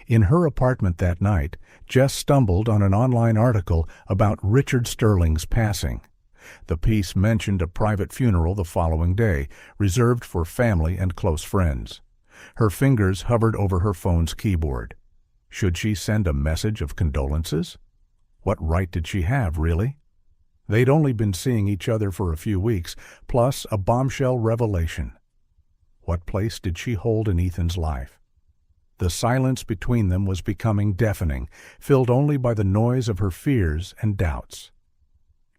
In her apartment that night, Jess stumbled on an online article about Richard Sterling's passing. The piece mentioned a private funeral the following day, reserved for family and close friends. Her fingers hovered over her phone's keyboard. Should she send a message of condolences? What right did she have, really? They'd only been seeing each other for a few weeks, plus a bombshell revelation. What place did she hold in Ethan's life? The silence between them was becoming deafening, filled only by the noise of her fears and doubts.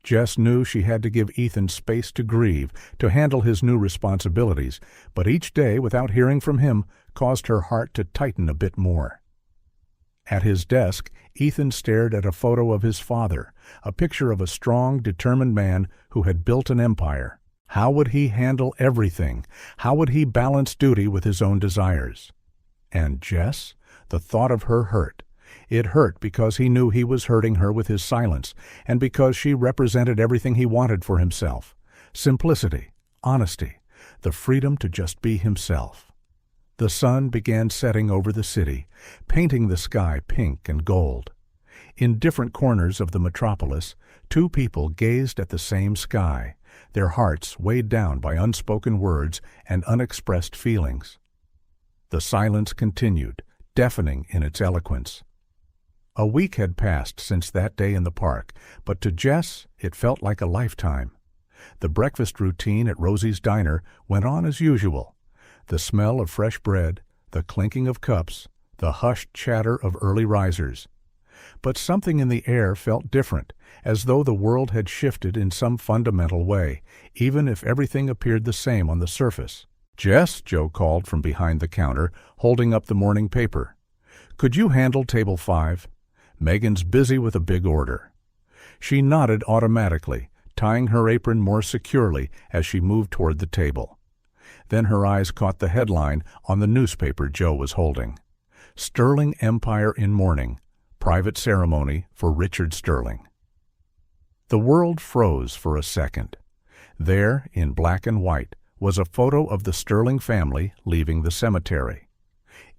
Jess knew she had to give Ethan space to grieve, to handle his new responsibilities, but each day without hearing from him caused her heart to tighten a bit more. At his desk, Ethan stared at a photo of his father, a picture of a strong, determined man who had built an empire. How would he handle everything? How would he balance duty with his own desires? And Jess? The thought of her hurt. It hurt because he knew he was hurting her with his silence, and because she represented everything he wanted for himself. Simplicity, honesty, the freedom to just be himself. The sun began setting over the city, painting the sky pink and gold. In different corners of the metropolis, two people gazed at the same sky, their hearts weighed down by unspoken words and unexpressed feelings. The silence continued, deafening in its eloquence. A week had passed since that day in the park, but to Jess it felt like a lifetime. The breakfast routine at Rosie's Diner went on as usual. The smell of fresh bread, the clinking of cups, the hushed chatter of early risers. But something in the air felt different, as though the world had shifted in some fundamental way, even if everything appeared the same on the surface. "Jess," Joe called from behind the counter, holding up the morning paper. "Could you handle table 5? Megan's busy with a big order." She nodded automatically, tying her apron more securely as she moved toward the table. Then her eyes caught the headline on the newspaper Joe was holding. "Sterling Empire in Mourning. Private Ceremony for Richard Sterling." The world froze for a second. There, in black and white, was a photo of the Sterling family leaving the cemetery.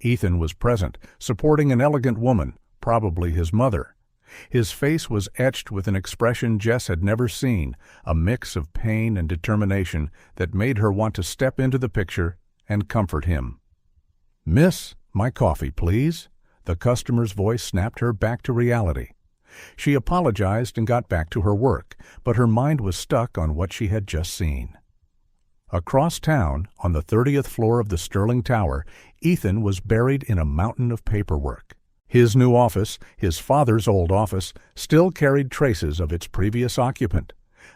Ethan was present, supporting an elegant woman, probably his mother. His face was etched with an expression Jess had never seen, a mix of pain and determination that made her want to step into the picture and comfort him. "Miss, my coffee, please." The customer's voice snapped her back to reality. She apologized and got back to her work, but her mind was stuck on what she had just seen. Across town, on the 30th floor of the Sterling Tower, Ethan was buried in a mountain of paperwork. His new office, his father's old office, still carried traces of its previous occupant.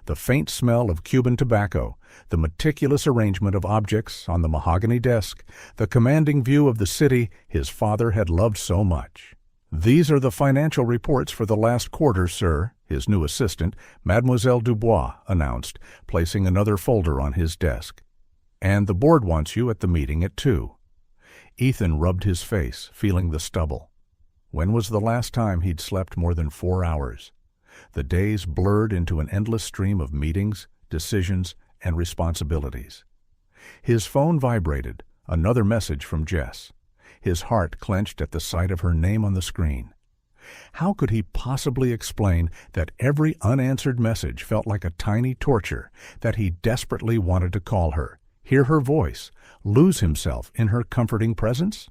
The faint smell of Cuban tobacco, the meticulous arrangement of objects on the mahogany desk, the commanding view of the city his father had loved so much. "These are the financial reports for the last quarter, sir," his new assistant, Mademoiselle Dubois, announced, placing another folder on his desk. "And the board wants you at the meeting at 2. Ethan rubbed his face, feeling the stubble. When was the last time he'd slept more than 4 hours? The days blurred into an endless stream of meetings, decisions, and responsibilities. His phone vibrated, another message from Jess. His heart clenched at the sight of her name on the screen. How could he possibly explain that every unanswered message felt like a tiny torture, that he desperately wanted to call her, hear her voice, lose himself in her comforting presence?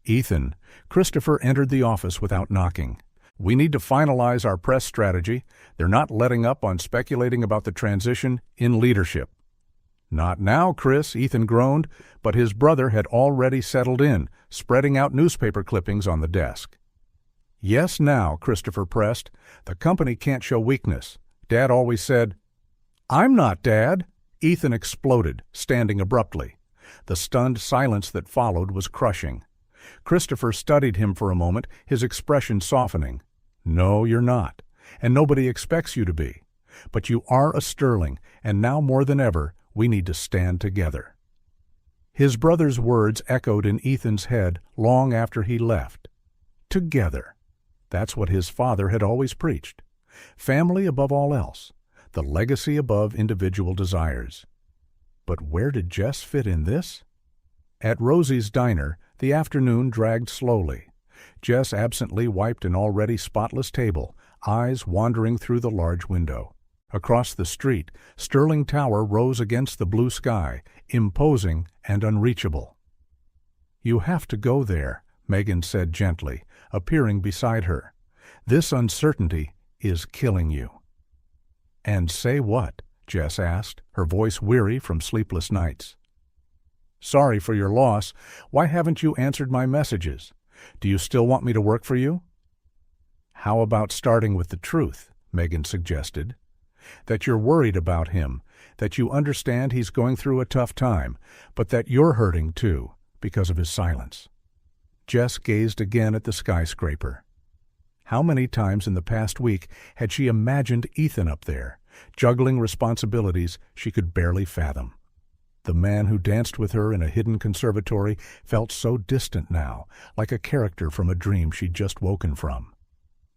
"Ethan," Christopher entered the office without knocking. "We need to finalize our press strategy. They're not letting up on speculating about the transition in leadership." "Not now, Chris," Ethan groaned, but his brother had already settled in, spreading out newspaper clippings on the desk. "Yes, now," Christopher pressed. "The company can't show weakness. Dad always said—" "I'm not Dad!" Ethan exploded, standing abruptly. The stunned silence that followed was crushing. Christopher studied him for a moment, his expression softening. "No, you're not, and nobody expects you to be. But you are a Sterling, and now more than ever, we need to stand together." His brother's words echoed in Ethan's head long after he left. Together. That's what his father had always preached. Family above all else. The legacy above individual desires. But where did Jess fit in this? At Rosie's Diner, the afternoon dragged slowly. Jess absently wiped an already spotless table, eyes wandering through the large window. Across the street, Sterling Tower rose against the blue sky, imposing and unreachable. "You have to go there," Megan said gently, appearing beside her. "This uncertainty is killing you." "And say what?" Jess asked, her voice weary from sleepless nights. "Sorry for your loss. Why haven't you answered my messages? Do you still want me to work for you?" "How about starting with the truth?" Megan suggested. "That you're worried about him, that you understand he's going through a tough time, but that you're hurting too, because of his silence." Jess gazed again at the skyscraper. How many times in the past week had she imagined Ethan up there, juggling responsibilities she could barely fathom? The man who danced with her in a hidden conservatory felt so distant now, like a character from a dream she'd just woken from.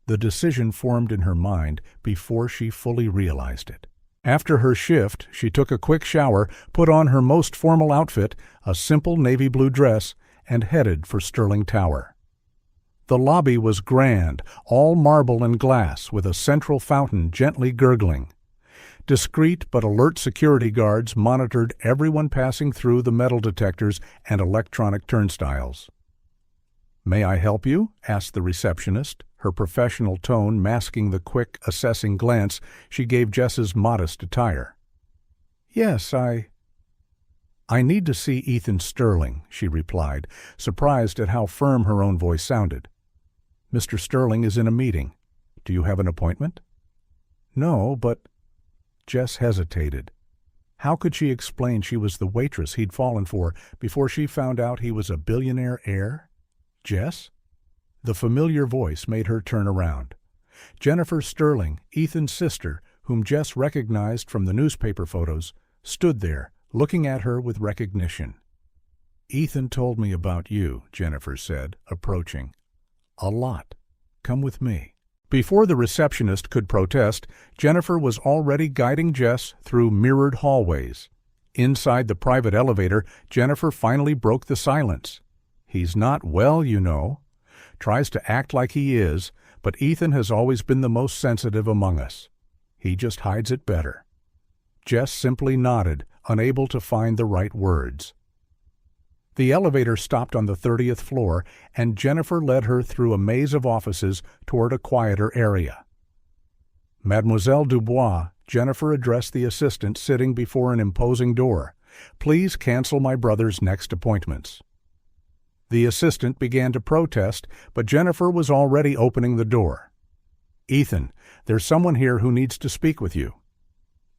The decision formed in her mind before she fully realized it. After her shift, she took a quick shower, put on her most formal outfit, a simple navy blue dress, and headed for Sterling Tower. The lobby was grand, all marble and glass, with a central fountain gently gurgling. Discreet but alert security guards monitored everyone passing through the metal detectors and electronic turnstiles. "May I help you?" asked the receptionist, her professional tone masking the quick, assessing glance she gave Jess's modest attire. "Yes, I need to see Ethan Sterling," she replied, surprised at how firm her own voice sounded. "Mr. Sterling is in a meeting. Do you have an appointment?" "No, but—" Jess hesitated. How could she explain she was the waitress he'd fallen for before she found out he was a billionaire heir? Jess? The familiar voice made her turn around. Jennifer Sterling, Ethan's sister, whom Jess recognized from the newspaper photos, stood there, looking at her with recognition. "Ethan told me about you," Jennifer said, approaching. "A lot. Come with me." Before the receptionist could protest, Jennifer was already guiding Jess through mirrored hallways. Inside the private elevator, Jennifer finally broke the silence. "He's not well, you know. Tries to act like he is, but Ethan has always been the most sensitive among us. He just hides it better." Jess simply nodded, unable to find the right words. The elevator stopped on the 30th floor, and Jennifer led her through a maze of offices toward a quieter area. "Mademoiselle Dubois," Jennifer addressed the assistant sitting before an imposing door. "Please cancel my brother's next appointments." The assistant began to protest, but Jennifer was already opening the door. "Ethan, there's someone here who needs to speak with you."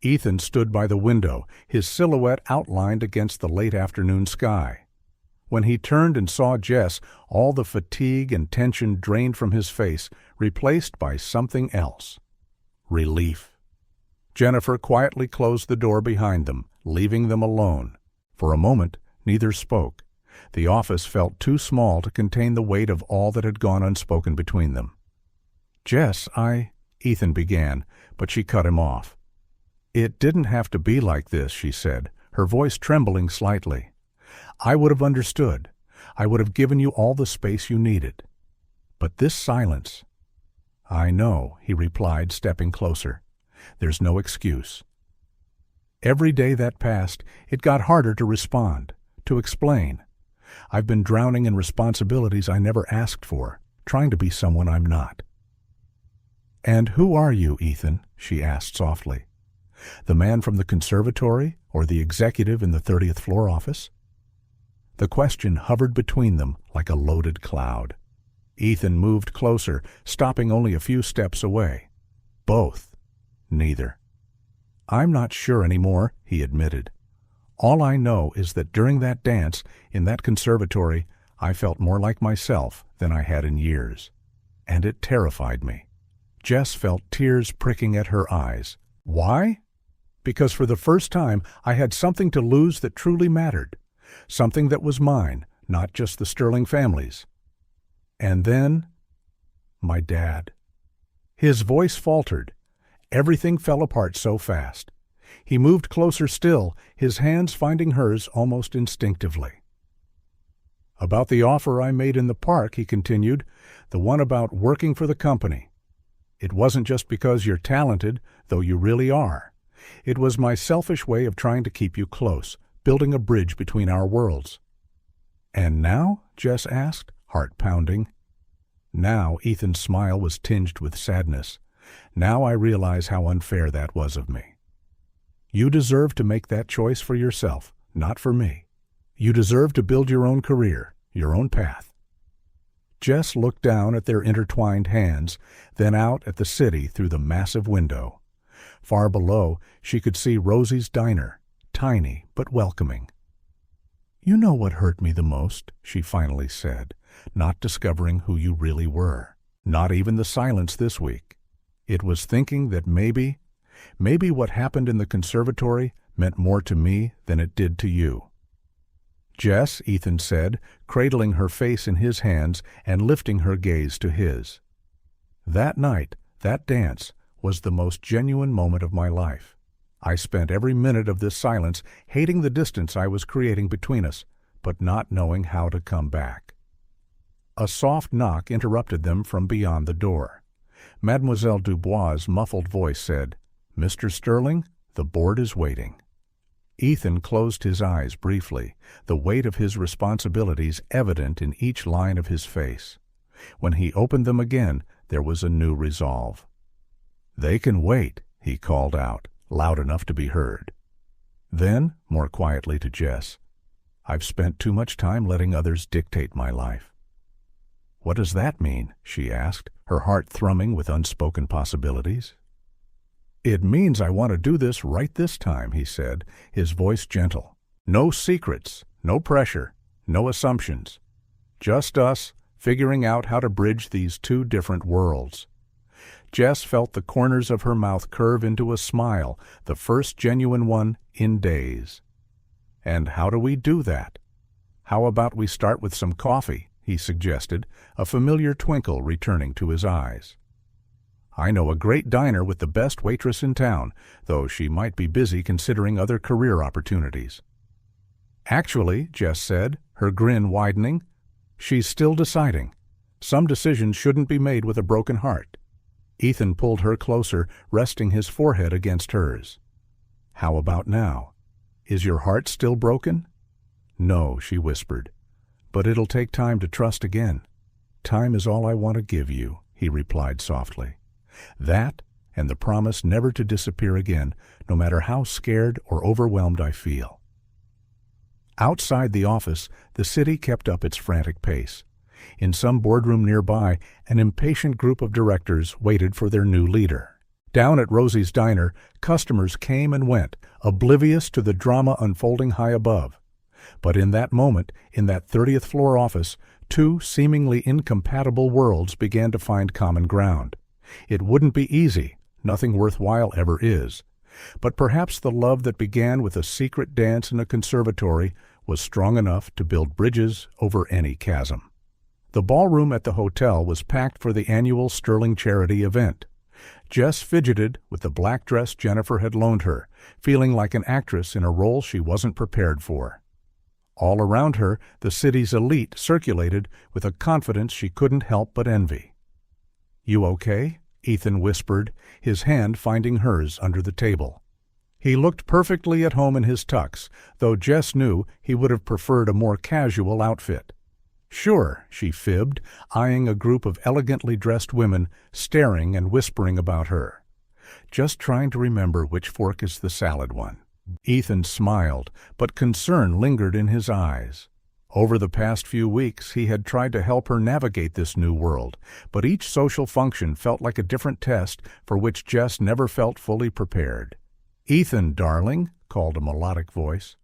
Ethan stood by the window, his silhouette outlined against the late afternoon sky. When he turned and saw Jess, all the fatigue and tension drained from his face, replaced by something else. Relief. Jennifer quietly closed the door behind them, leaving them alone. For a moment, neither spoke. The office felt too small to contain the weight of all that had gone unspoken between them. "Jess, Ethan began, but she cut him off. "It didn't have to be like this," she said, her voice trembling slightly. "I would have understood. I would have given you all the space you needed. But this silence—" "I know," he replied, stepping closer. "There's no excuse." Every day that passed, it got harder to respond, to explain. "I've been drowning in responsibilities I never asked for, trying to be someone I'm not." "And who are you, Ethan?" she asked softly. "The man from the conservatory or the executive in the 30th floor office?" The question hovered between them like a loaded cloud. Ethan moved closer, stopping only a few steps away. "Both. Neither." "I'm not sure anymore," he admitted. "All I know is that during that dance, in that conservatory, I felt more like myself than I had in years. And it terrified me." Jess felt tears pricking at her eyes. "Why?" "Because for the first time I had something to lose that truly mattered. Something that was mine, not just the Sterling family's. And then, my dad." His voice faltered. Everything fell apart so fast. He moved closer still, his hands finding hers almost instinctively. "About the offer I made in the park," he continued, "the one about working for the company. It wasn't just because you're talented, though you really are. It was my selfish way of trying to keep you close, building a bridge between our worlds." "And now?" Jess asked, heart pounding. Now Ethan's smile was tinged with sadness. "Now I realize how unfair that was of me. You deserve to make that choice for yourself, not for me. You deserve to build your own career, your own path." Jess looked down at their intertwined hands, then out at the city through the massive window. Far below, she could see Rosie's diner, tiny but welcoming. "You know what hurt me the most," she finally said, "not discovering who you really were. Not even the silence this week. It was thinking that maybe what happened in the conservatory meant more to me than it did to you." "Jess," Ethan said, cradling her face in his hands and lifting her gaze to his. "That night, that dance, was the most genuine moment of my life. I spent every minute of this silence hating the distance I was creating between us, but not knowing how to come back." A soft knock interrupted them from beyond the door. Mademoiselle Dubois' muffled voice said, "Mr. Sterling, the board is waiting." Ethan closed his eyes briefly, the weight of his responsibilities evident in each line of his face. When he opened them again, there was a new resolve. "They can wait," he called out, loud enough to be heard. Then, more quietly to Jess, "I've spent too much time letting others dictate my life." "What does that mean?" she asked, her heart thrumming with unspoken possibilities. "It means I want to do this right this time," he said, his voice gentle. "No secrets, no pressure, no assumptions. Just us figuring out how to bridge these two different worlds." Jess felt the corners of her mouth curve into a smile, the first genuine one in days. "And how do we do that?" "How about we start with some coffee?" he suggested, a familiar twinkle returning to his eyes. "I know a great diner with the best waitress in town, though she might be busy considering other career opportunities." "Actually," Jess said, her grin widening, "she's still deciding. Some decisions shouldn't be made with a broken heart." Ethan pulled her closer, resting his forehead against hers. "How about now? Is your heart still broken?" "No," she whispered, "but it'll take time to trust again." "Time is all I want to give you," he replied softly. "That and the promise never to disappear again, no matter how scared or overwhelmed I feel." Outside the office, the city kept up its frantic pace. In some boardroom nearby, an impatient group of directors waited for their new leader. Down at Rosie's diner, customers came and went, oblivious to the drama unfolding high above. But in that moment, in that 30th floor office, two seemingly incompatible worlds began to find common ground. It wouldn't be easy, nothing worthwhile ever is. But perhaps the love that began with a secret dance in a conservatory was strong enough to build bridges over any chasm. The ballroom at the hotel was packed for the annual Sterling charity event. Jess fidgeted with the black dress Jennifer had loaned her, feeling like an actress in a role she wasn't prepared for. All around her, the city's elite circulated with a confidence she couldn't help but envy. "You okay?" Ethan whispered, his hand finding hers under the table. He looked perfectly at home in his tux, though Jess knew he would have preferred a more casual outfit. "Sure," she fibbed, eyeing a group of elegantly dressed women staring and whispering about her. "Just trying to remember which fork is the salad one." Ethan smiled, but concern lingered in his eyes. Over the past few weeks, he had tried to help her navigate this new world, but each social function felt like a different test for which Jess never felt fully prepared. "Ethan, darling," called a melodic voice.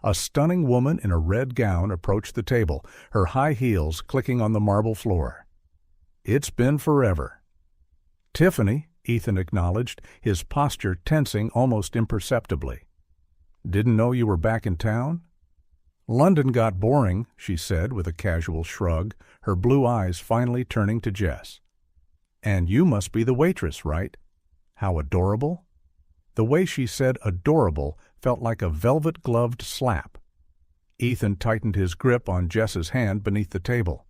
A stunning woman in a red gown approached the table, her high heels clicking on the marble floor. "It's been forever." "Tiffany," Ethan acknowledged, his posture tensing almost imperceptibly. "Didn't know you were back in town?" "London got boring," she said with a casual shrug, her blue eyes finally turning to Jess. "And you must be the waitress, right? How adorable." The way she said adorable felt like a velvet-gloved slap. Ethan tightened his grip on Jess's hand beneath the table.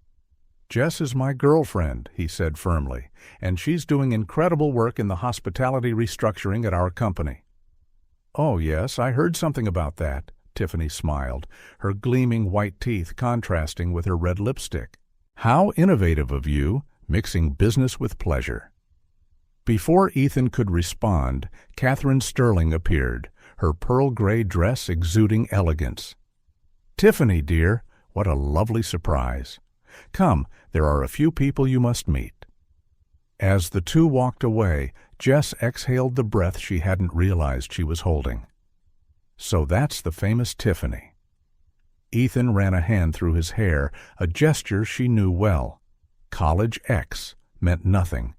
"Jess is my girlfriend," he said firmly, "and she's doing incredible work in the hospitality restructuring at our company." "Oh, yes, I heard something about that," Tiffany smiled, her gleaming white teeth contrasting with her red lipstick. "How innovative of you, mixing business with pleasure." Before Ethan could respond, Catherine Sterling appeared, her pearl-gray dress exuding elegance. "Tiffany, dear, what a lovely surprise. Come, there are a few people you must meet." As the two walked away, Jess exhaled the breath she hadn't realized she was holding. "So that's the famous Tiffany." Ethan ran a hand through his hair, a gesture she knew well. College X meant nothing.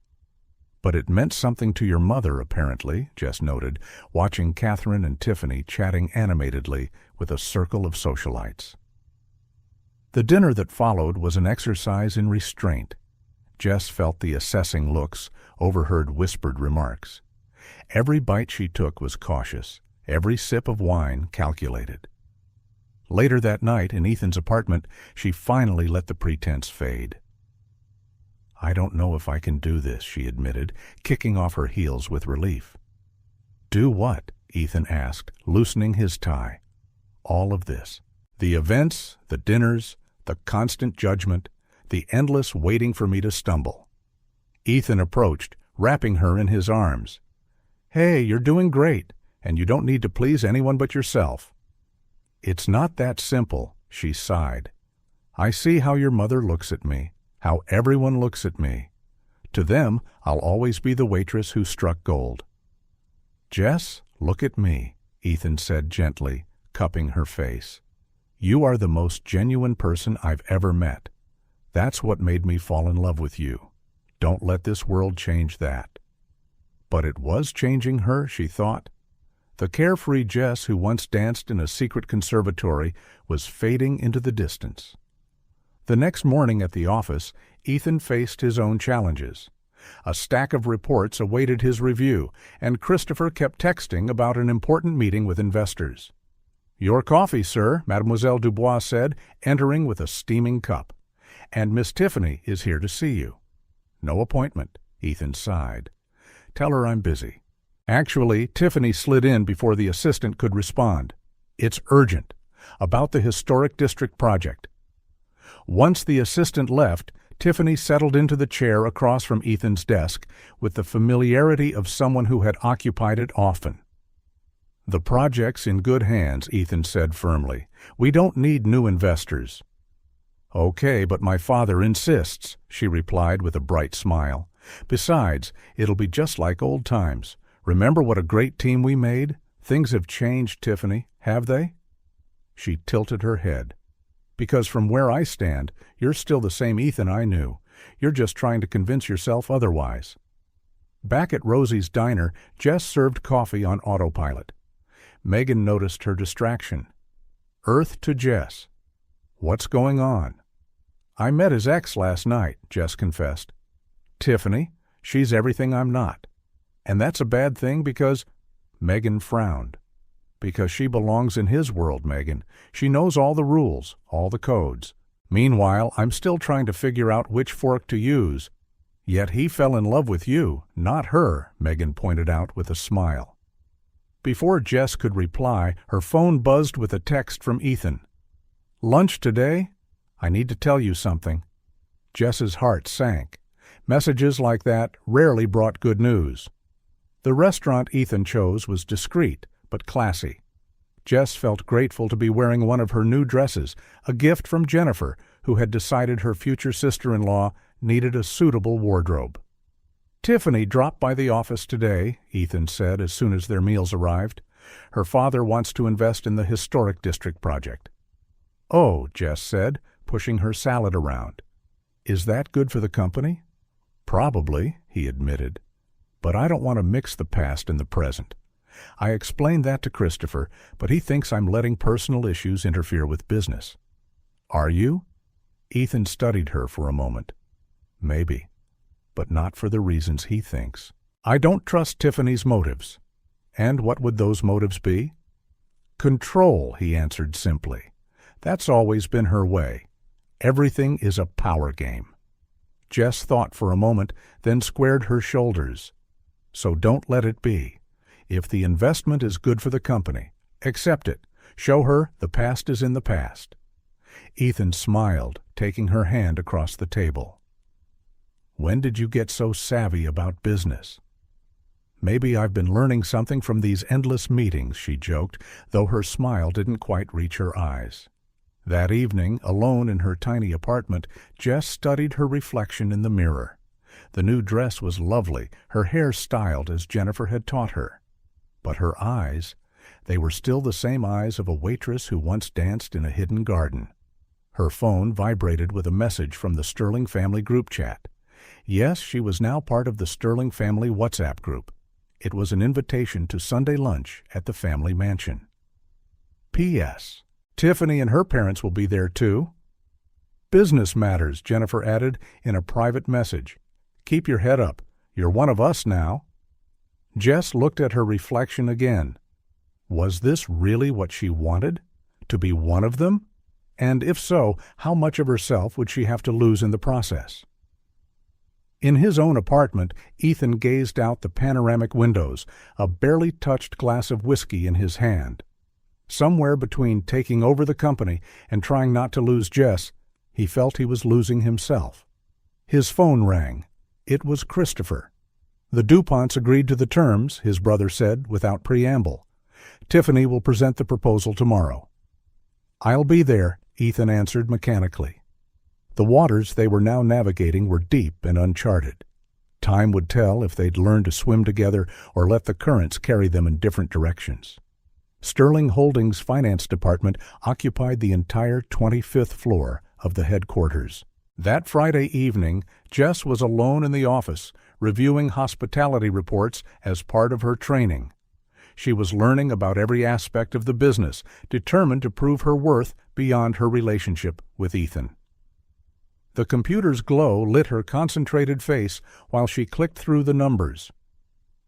"But it meant something to your mother, apparently," Jess noted, watching Catherine and Tiffany chatting animatedly with a circle of socialites. The dinner that followed was an exercise in restraint. Jess felt the assessing looks, overheard whispered remarks. Every bite she took was cautious, every sip of wine calculated. Later that night, in Ethan's apartment, she finally let the pretense fade. "I don't know if I can do this," she admitted, kicking off her heels with relief. "Do what?" Ethan asked, loosening his tie. All of this. The events, the dinners, the constant judgment, the endless waiting for me to stumble. Ethan approached, wrapping her in his arms. Hey, you're doing great, and you don't need to please anyone but yourself. It's not that simple, she sighed. I see how your mother looks at me, how everyone looks at me. To them, I'll always be the waitress who struck gold. Jess, look at me, Ethan said gently, cupping her face. You are the most genuine person I've ever met. That's what made me fall in love with you. Don't let this world change that. But it was changing her, she thought. The carefree Jess who once danced in a secret conservatory was fading into the distance. The next morning at the office, Ethan faced his own challenges. A stack of reports awaited his review, and Christopher kept texting about an important meeting with investors. Your coffee, sir, Mademoiselle Dubois said, entering with a steaming cup. And Miss Tiffany is here to see you. No appointment, Ethan sighed. Tell her I'm busy. Actually, Tiffany slid in before the assistant could respond. It's urgent. About the historic district project. Once the assistant left, Tiffany settled into the chair across from Ethan's desk with the familiarity of someone who had occupied it often. The project's in good hands, Ethan said firmly. We don't need new investors. Okay, but my father insists, she replied with a bright smile. Besides, it'll be just like old times. Remember what a great team we made? Things have changed, Tiffany, have they? She tilted her head. Because from where I stand, you're still the same Ethan I knew. You're just trying to convince yourself otherwise. Back at Rosie's diner, Jess served coffee on autopilot. Megan noticed her distraction. Earth to Jess. What's going on? I met his ex last night, Jess confessed. Tiffany, she's everything I'm not. And that's a bad thing because... Megan frowned. Because she belongs in his world, Megan. She knows all the rules, all the codes. Meanwhile, I'm still trying to figure out which fork to use. Yet he fell in love with you, not her, Megan pointed out with a smile. Before Jess could reply, her phone buzzed with a text from Ethan. Lunch today? I need to tell you something. Jess's heart sank. Messages like that rarely brought good news. The restaurant Ethan chose was discreet, but classy. Jess felt grateful to be wearing one of her new dresses, a gift from Jennifer, who had decided her future sister-in-law needed a suitable wardrobe. Tiffany dropped by the office today, Ethan said as soon as their meals arrived. Her father wants to invest in the historic district project. Oh, Jess said, pushing her salad around. Is that good for the company? Probably, he admitted. But I don't want to mix the past and the present. I explained that to Christopher, but he thinks I'm letting personal issues interfere with business. Are you? Ethan studied her for a moment. Maybe, but not for the reasons he thinks. I don't trust Tiffany's motives. And what would those motives be? Control, he answered simply. That's always been her way. Everything is a power game. Jess thought for a moment, then squared her shoulders. So don't let it be. If the investment is good for the company, accept it. Show her the past is in the past. Ethan smiled, taking her hand across the table. When did you get so savvy about business? Maybe I've been learning something from these endless meetings, she joked, though her smile didn't quite reach her eyes. That evening, alone in her tiny apartment, Jess studied her reflection in the mirror. The new dress was lovely, her hair styled as Jennifer had taught her. But her eyes, they were still the same eyes of a waitress who once danced in a hidden garden. Her phone vibrated with a message from the Sterling family group chat. Yes, she was now part of the Sterling family WhatsApp group. It was an invitation to Sunday lunch at the family mansion. P.S. Tiffany and her parents will be there too. Business matters, Jennifer added in a private message. Keep your head up. You're one of us now. Jess looked at her reflection again. Was this really what she wanted? To be one of them? And if so, how much of herself would she have to lose in the process? In his own apartment, Ethan gazed out the panoramic windows, a barely touched glass of whiskey in his hand. Somewhere between taking over the company and trying not to lose Jess, he felt he was losing himself. His phone rang. It was Christopher. The DuPonts agreed to the terms, his brother said without preamble. Tiffany will present the proposal tomorrow. I'll be there, Ethan answered mechanically. The waters they were now navigating were deep and uncharted. Time would tell if they'd learn to swim together or let the currents carry them in different directions. Sterling Holdings' finance department occupied the entire 25th floor of the headquarters. That Friday evening, Jess was alone in the office, reviewing hospitality reports as part of her training. She was learning about every aspect of the business, determined to prove her worth beyond her relationship with Ethan. The computer's glow lit her concentrated face while she clicked through the numbers.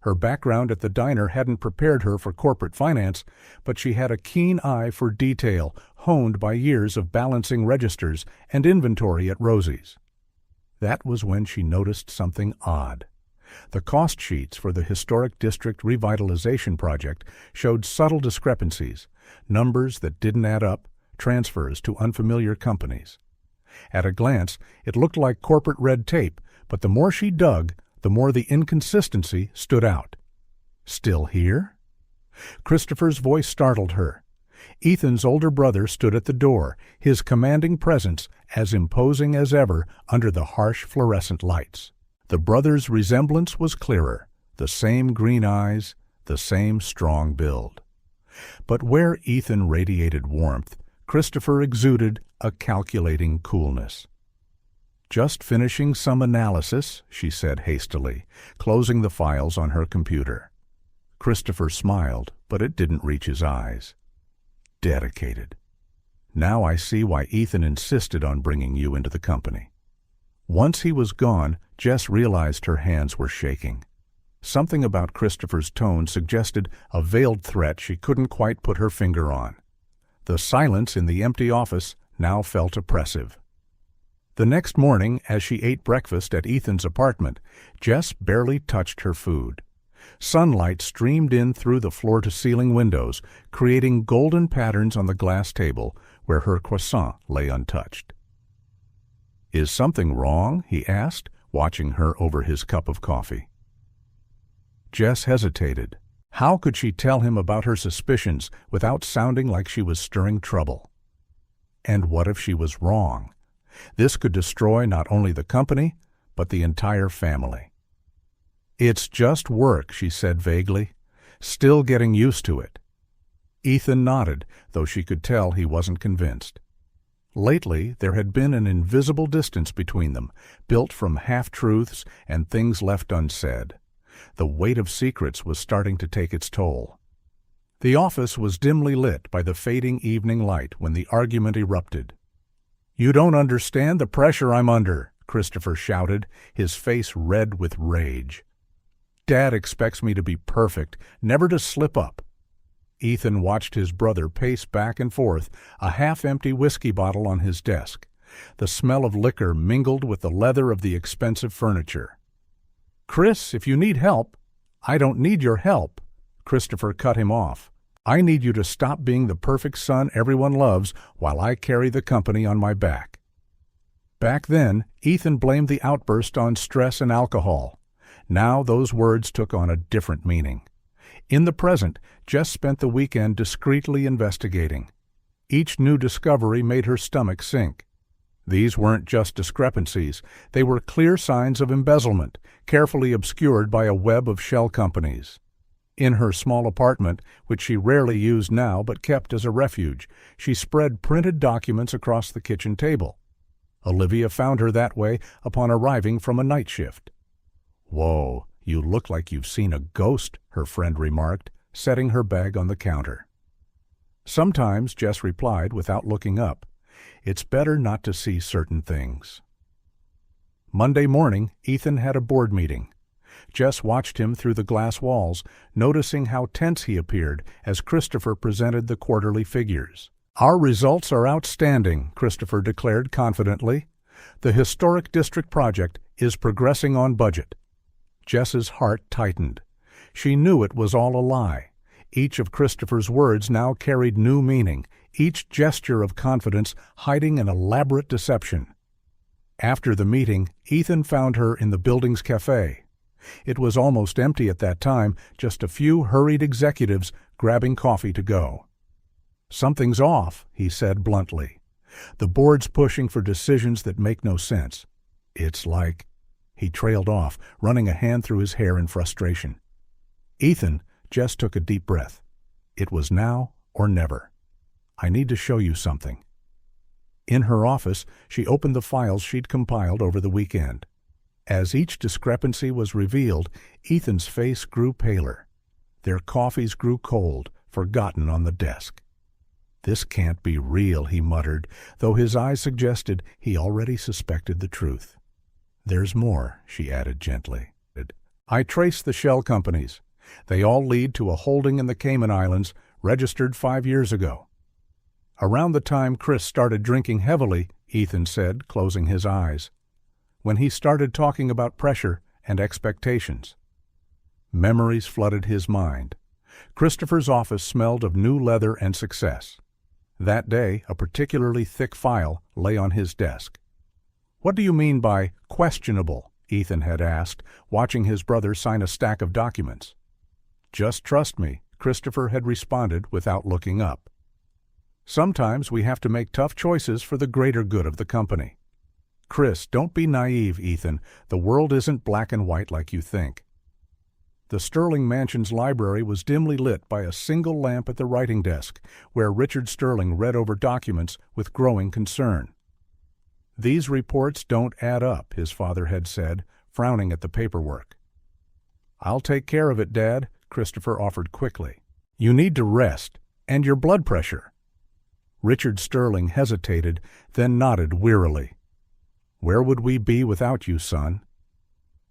Her background at the diner hadn't prepared her for corporate finance, but she had a keen eye for detail, honed by years of balancing registers and inventory at Rosie's. That was when she noticed something odd. The cost sheets for the Historic District Revitalization Project showed subtle discrepancies, numbers that didn't add up, transfers to unfamiliar companies. At a glance, it looked like corporate red tape, but the more she dug, the more the inconsistency stood out. Still here? Christopher's voice startled her. Ethan's older brother stood at the door, his commanding presence as imposing as ever under the harsh fluorescent lights. The brother's resemblance was clearer, the same green eyes, the same strong build. But where Ethan radiated warmth, Christopher exuded a calculating coolness. "Just finishing some analysis," she said hastily, closing the files on her computer. Christopher smiled, but it didn't reach his eyes. Dedicated. Now I see why Ethan insisted on bringing you into the company. Once he was gone, Jess realized her hands were shaking. Something about Christopher's tone suggested a veiled threat she couldn't quite put her finger on. The silence in the empty office now felt oppressive. The next morning, as she ate breakfast at Ethan's apartment, Jess barely touched her food. Sunlight streamed in through the floor-to-ceiling windows, creating golden patterns on the glass table where her croissant lay untouched. "Is something wrong?" he asked, watching her over his cup of coffee. Jess hesitated. How could she tell him about her suspicions without sounding like she was stirring trouble? And what if she was wrong? This could destroy not only the company, but the entire family. "It's just work," she said vaguely, still getting used to it. Ethan nodded, though she could tell he wasn't convinced. Lately, there had been an invisible distance between them, built from half-truths and things left unsaid. The weight of secrets was starting to take its toll. The office was dimly lit by the fading evening light when the argument erupted. "You don't understand the pressure I'm under," Christopher shouted, his face red with rage. "Dad expects me to be perfect, never to slip up." Ethan watched his brother pace back and forth, a half-empty whiskey bottle on his desk. The smell of liquor mingled with the leather of the expensive furniture. "Chris, if you need help—" "I don't need your help," Christopher cut him off. "I need you to stop being the perfect son everyone loves while I carry the company on my back." Back then, Ethan blamed the outburst on stress and alcohol. Now those words took on a different meaning. In the present, Jess spent the weekend discreetly investigating. Each new discovery made her stomach sink. These weren't just discrepancies, they were clear signs of embezzlement, carefully obscured by a web of shell companies. In her small apartment, which she rarely used now but kept as a refuge, she spread printed documents across the kitchen table. Olivia found her that way upon arriving from a night shift. "Whoa, you look like you've seen a ghost," her friend remarked, setting her bag on the counter. "Sometimes," Jess replied without looking up, "it's better not to see certain things." Monday morning, Ethan had a board meeting. Jess watched him through the glass walls, noticing how tense he appeared as Christopher presented the quarterly figures. "Our results are outstanding," Christopher declared confidently. "The Historic District project is progressing on budget. Jess's heart tightened. She knew it was all a lie. Each of Christopher's words now carried new meaning, each gesture of confidence hiding an elaborate deception. After the meeting, Ethan found her in the building's cafe. It was almost empty at that time, just a few hurried executives grabbing coffee to go. "Something's off," he said bluntly. "The board's pushing for decisions that make no sense. It's like—" He trailed off, running a hand through his hair in frustration. "Ethan," Jess took a deep breath. "It was now or never. I need to show you something." In her office, she opened the files she'd compiled over the weekend. As each discrepancy was revealed, Ethan's face grew paler. Their coffees grew cold, forgotten on the desk. "This can't be real," he muttered, though his eyes suggested he already suspected the truth. "There's more," she added gently. "I traced the shell companies. They all lead to a holding in the Cayman Islands, registered 5 years ago." "Around the time Chris started drinking heavily," Ethan said, closing his eyes. "When he started talking about pressure and expectations." Memories flooded his mind. Christopher's office smelled of new leather and success. That day, a particularly thick file lay on his desk. "What do you mean by questionable?" Ethan had asked, watching his brother sign a stack of documents. "Just trust me," Christopher had responded without looking up. "Sometimes we have to make tough choices for the greater good of the company." "Chris, don't be naive, Ethan. The world isn't black and white like you think." The Sterling Mansion's library was dimly lit by a single lamp at the writing desk, where Richard Sterling read over documents with growing concern. "These reports don't add up," his father had said, frowning at the paperwork. "I'll take care of it, Dad," Christopher offered quickly. "You need to rest, and your blood pressure." Richard Sterling hesitated, then nodded wearily. "Where would we be without you, son?"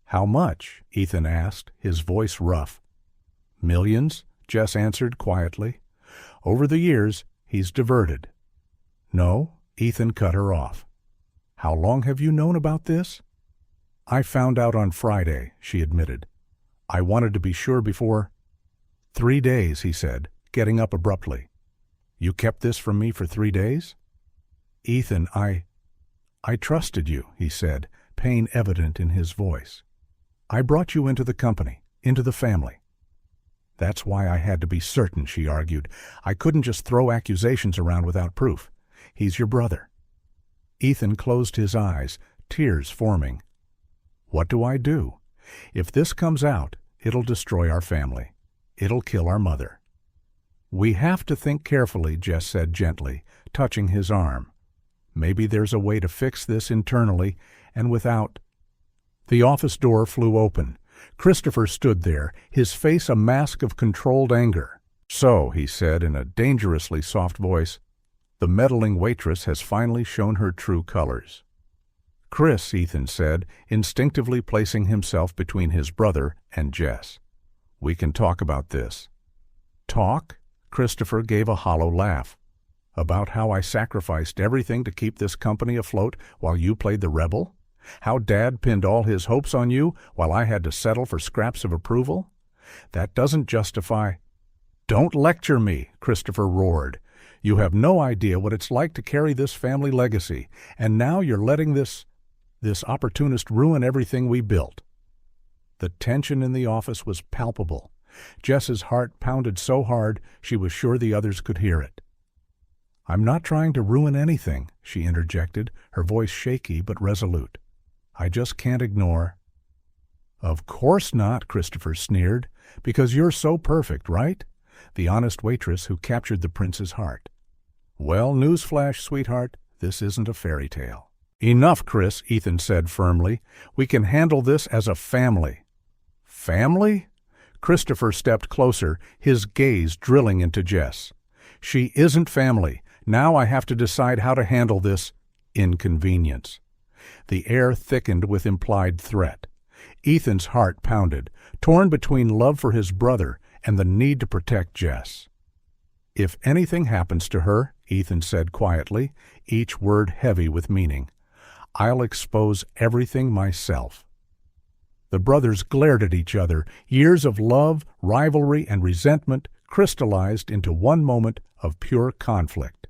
"How much?" Ethan asked, his voice rough. "Millions," Jess answered quietly. "Over the years, he's diverted." "No," Ethan cut her off. "How long have you known about this?" "I found out on Friday," she admitted. "I wanted to be sure before—" "3 days," he said, getting up abruptly. "You kept this from me for 3 days?" "Ethan, I trusted you," he said, pain evident in his voice. "I brought you into the company, into the family." "That's why I had to be certain," she argued. "I couldn't just throw accusations around without proof. He's your brother." Ethan closed his eyes, tears forming. "What do I do? If this comes out, it'll destroy our family. It'll kill our mother." "We have to think carefully," Jess said gently, touching his arm. "Maybe there's a way to fix this internally and without—" The office door flew open. Christopher stood there, his face a mask of controlled anger. "So," he said in a dangerously soft voice, "the meddling waitress has finally shown her true colors." "Chris," Ethan said, instinctively placing himself between his brother and Jess. "We can talk about this." "Talk?" Christopher gave a hollow laugh. "About how I sacrificed everything to keep this company afloat while you played the rebel? How Dad pinned all his hopes on you while I had to settle for scraps of approval? That doesn't justify—" "Don't lecture me," Christopher roared. "You have no idea what it's like to carry this family legacy, and now you're letting this opportunist ruin everything we built." The tension in the office was palpable. Jess's heart pounded so hard she was sure the others could hear it. "I'm not trying to ruin anything," she interjected, her voice shaky but resolute. "I just can't ignore—" "Of course not," Christopher sneered, "because you're so perfect, right? The honest waitress who captured the prince's heart. Well, newsflash, sweetheart, this isn't a fairy tale." "Enough, Chris," Ethan said firmly. "We can handle this as a family." "Family?" Christopher stepped closer, his gaze drilling into Jess. "She isn't family. Now I have to decide how to handle this inconvenience." The air thickened with implied threat. Ethan's heart pounded, torn between love for his brother and the need to protect Jess. "If anything happens to her," Ethan said quietly, each word heavy with meaning, I'll expose everything myself." The brothers glared at each other. Years of love, rivalry, and resentment crystallized into one moment of pure conflict.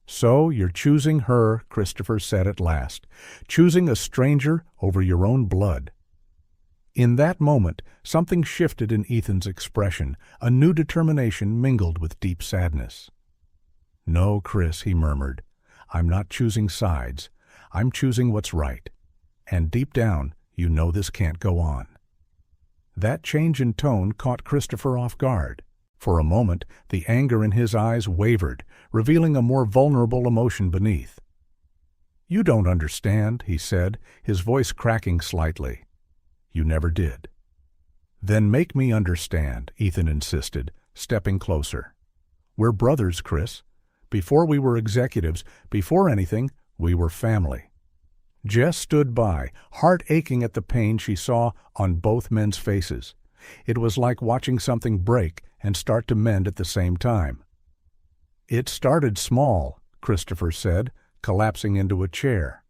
"So you're choosing her," Christopher said at last, "choosing a stranger over your own blood." In that moment, something shifted in Ethan's expression. A new determination mingled with deep sadness. "No, Chris," he murmured, "I'm not choosing sides. I'm choosing what's right. And deep down, you know this can't go on." That change in tone caught Christopher off guard. For a moment, the anger in his eyes wavered, revealing a more vulnerable emotion beneath. "You don't understand," he said, his voice cracking slightly. "You never did." "Then make me understand," Ethan insisted, stepping closer. "We're brothers, Chris. Before we were executives, before anything, we were family." Jess stood by, heart aching at the pain she saw on both men's faces. It was like watching something break and start to mend at the same time. "It started small," Christopher said, collapsing into a chair.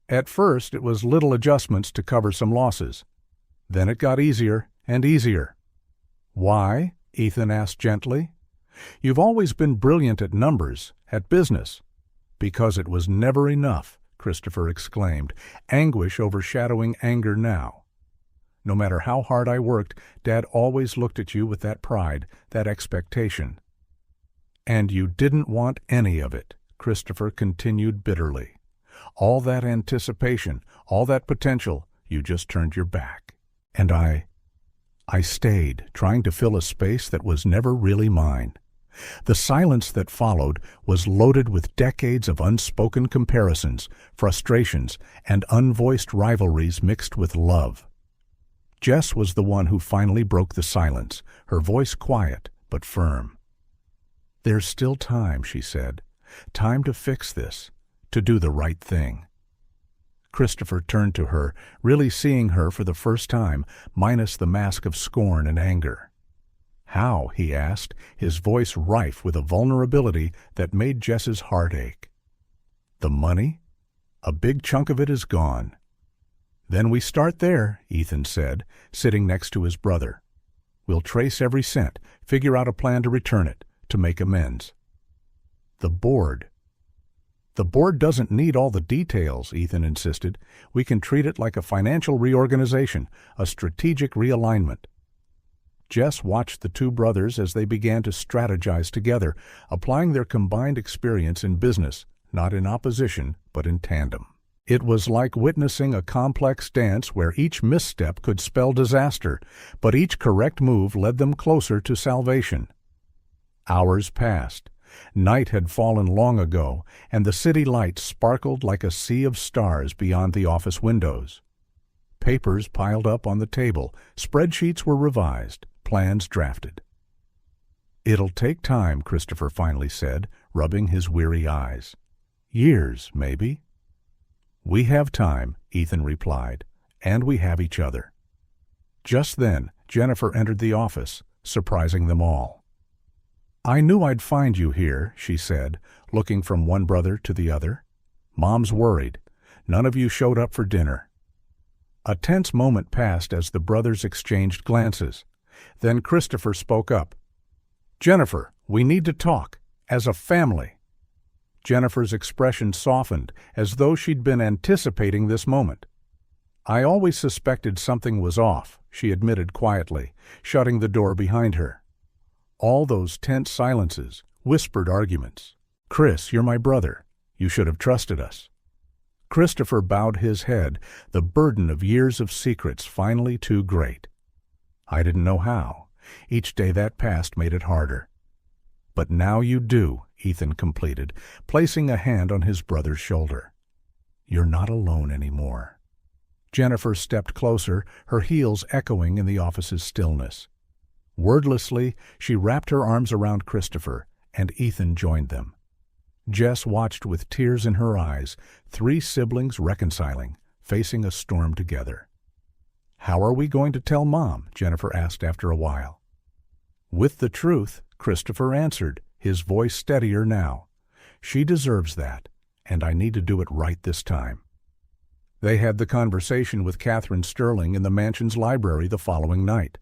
"At first, it was little adjustments to cover some losses. Then it got easier and easier." "Why?" Ethan asked gently. "You've always been brilliant at numbers, at business." "Because it was never enough," Christopher exclaimed, anguish overshadowing anger now. "No matter how hard I worked, Dad always looked at you with that pride, that expectation." "And you didn't want any of it," Christopher continued bitterly. "All that anticipation, all that potential, you just turned your back. And I stayed, trying to fill a space that was never really mine." The silence that followed was loaded with decades of unspoken comparisons, frustrations, and unvoiced rivalries mixed with love. Jess was the one who finally broke the silence, her voice quiet but firm. "There's still time," she said. "Time to fix this, to do the right thing." Christopher turned to her, really seeing her for the first time, minus the mask of scorn and anger. "How?" he asked, his voice rife with a vulnerability that made Jess's heart ache. "The money? A big chunk of it is gone." "Then we start there," Ethan said, sitting next to his brother. "We'll trace every cent, figure out a plan to return it, to make amends." "The board doesn't need all the details," Ethan insisted. "We can treat it like a financial reorganization, a strategic realignment." Jess watched the two brothers as they began to strategize together, applying their combined experience in business, not in opposition, but in tandem. It was like witnessing a complex dance where each misstep could spell disaster, but each correct move led them closer to salvation. Hours passed. Night had fallen long ago, and the city lights sparkled like a sea of stars beyond the office windows. Papers piled up on the table, spreadsheets were revised, plans drafted. "It'll take time," Christopher finally said, rubbing his weary eyes. "Years, maybe." "We have time," Ethan replied, "and we have each other." Just then, Jennifer entered the office, surprising them all. "I knew I'd find you here," she said, looking from one brother to the other. "Mom's worried. None of you showed up for dinner." A tense moment passed as the brothers exchanged glances. Then Christopher spoke up. "Jennifer, we need to talk, as a family." Jennifer's expression softened, as though she'd been anticipating this moment. "I always suspected something was off," she admitted quietly, shutting the door behind her. All those tense silences, whispered arguments. "Chris, you're my brother. You should have trusted us." Christopher bowed his head, the burden of years of secrets finally too great. "I didn't know how. Each day that passed made it harder." "But now you do," Ethan completed, placing a hand on his brother's shoulder. "You're not alone anymore." Jennifer stepped closer, her heels echoing in the office's stillness. Wordlessly, she wrapped her arms around Christopher, and Ethan joined them. Jess watched with tears in her eyes, three siblings reconciling, facing a storm together. "How are we going to tell Mom?" Jennifer asked after a while. "With the truth," Christopher answered, his voice steadier now. "She deserves that, and I need to do it right this time." They had the conversation with Catherine Sterling in the mansion's library the following night.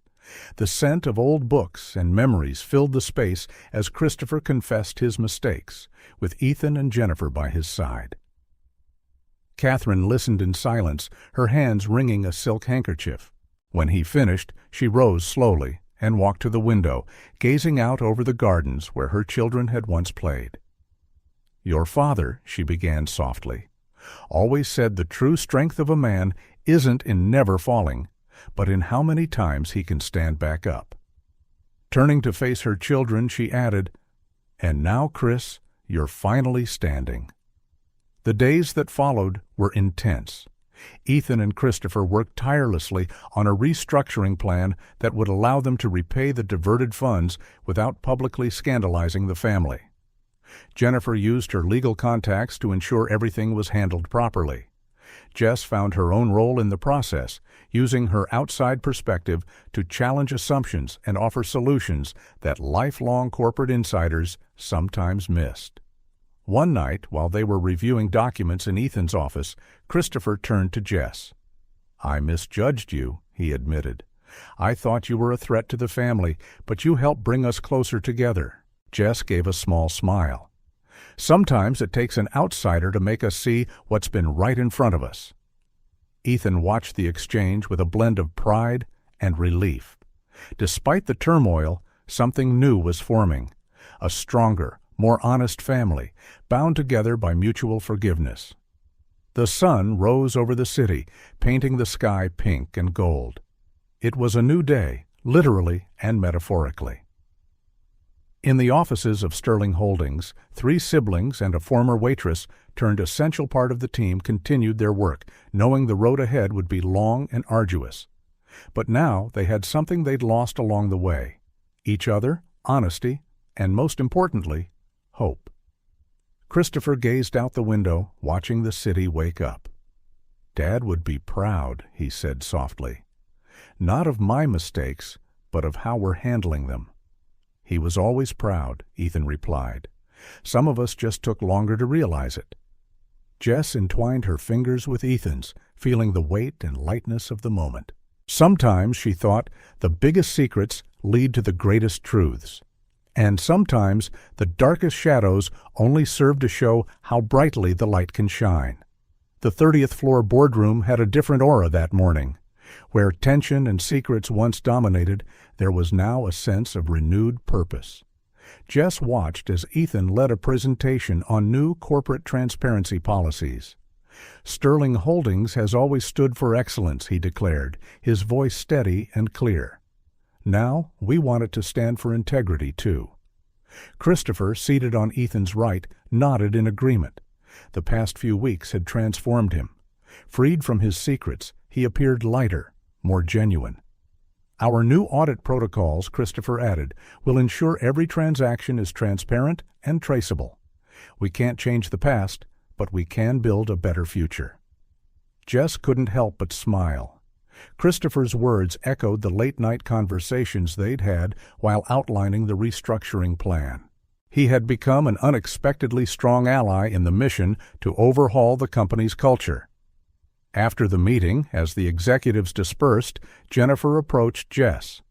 The scent of old books and memories filled the space as Christopher confessed his mistakes, with Ethan and Jennifer by his side. Catherine listened in silence, her hands wringing a silk handkerchief. When he finished, she rose slowly and walked to the window, gazing out over the gardens where her children had once played. "Your father," she began softly, "always said the true strength of a man isn't in never falling, but in how many times he can stand back up." Turning to face her children, she added, "And now, Chris, you're finally standing." The days that followed were intense. Ethan and Christopher worked tirelessly on a restructuring plan that would allow them to repay the diverted funds without publicly scandalizing the family. Jennifer used her legal contacts to ensure everything was handled properly. Jess found her own role in the process, using her outside perspective to challenge assumptions and offer solutions that lifelong corporate insiders sometimes missed. One night, while they were reviewing documents in Ethan's office, Christopher turned to Jess. "I misjudged you," he admitted. "I thought you were a threat to the family, but you helped bring us closer together." Jess gave a small smile. "Sometimes it takes an outsider to make us see what's been right in front of us." Ethan watched the exchange with a blend of pride and relief. Despite the turmoil, something new was forming, a stronger, more honest family, bound together by mutual forgiveness. The sun rose over the city, painting the sky pink and gold. It was a new day, literally and metaphorically. In the offices of Sterling Holdings, 3 siblings and a former waitress turned essential part of the team continued their work, knowing the road ahead would be long and arduous. But now they had something they'd lost along the way: each other, honesty, and most importantly, hope. Christopher gazed out the window, watching the city wake up. "Dad would be proud," he said softly. "Not of my mistakes, but of how we're handling them." "He was always proud," Ethan replied. "Some of us just took longer to realize it." Jess entwined her fingers with Ethan's, feeling the weight and lightness of the moment. Sometimes, she thought, the biggest secrets lead to the greatest truths. And sometimes the darkest shadows only serve to show how brightly the light can shine. The 30th floor boardroom had a different aura that morning. Where tension and secrets once dominated, there was now a sense of renewed purpose. Jess watched as Ethan led a presentation on new corporate transparency policies. "Sterling Holdings has always stood for excellence," he declared, his voice steady and clear. "Now we want it to stand for integrity, too." Christopher, seated on Ethan's right, nodded in agreement. The past few weeks had transformed him. Freed from his secrets, he appeared lighter, more genuine. "Our new audit protocols," Christopher added, "will ensure every transaction is transparent and traceable. We can't change the past, but we can build a better future." Jess couldn't help but smile. Christopher's words echoed the late-night conversations they'd had while outlining the restructuring plan. He had become an unexpectedly strong ally in the mission to overhaul the company's culture. After the meeting, as the executives dispersed, Jennifer approached Jess.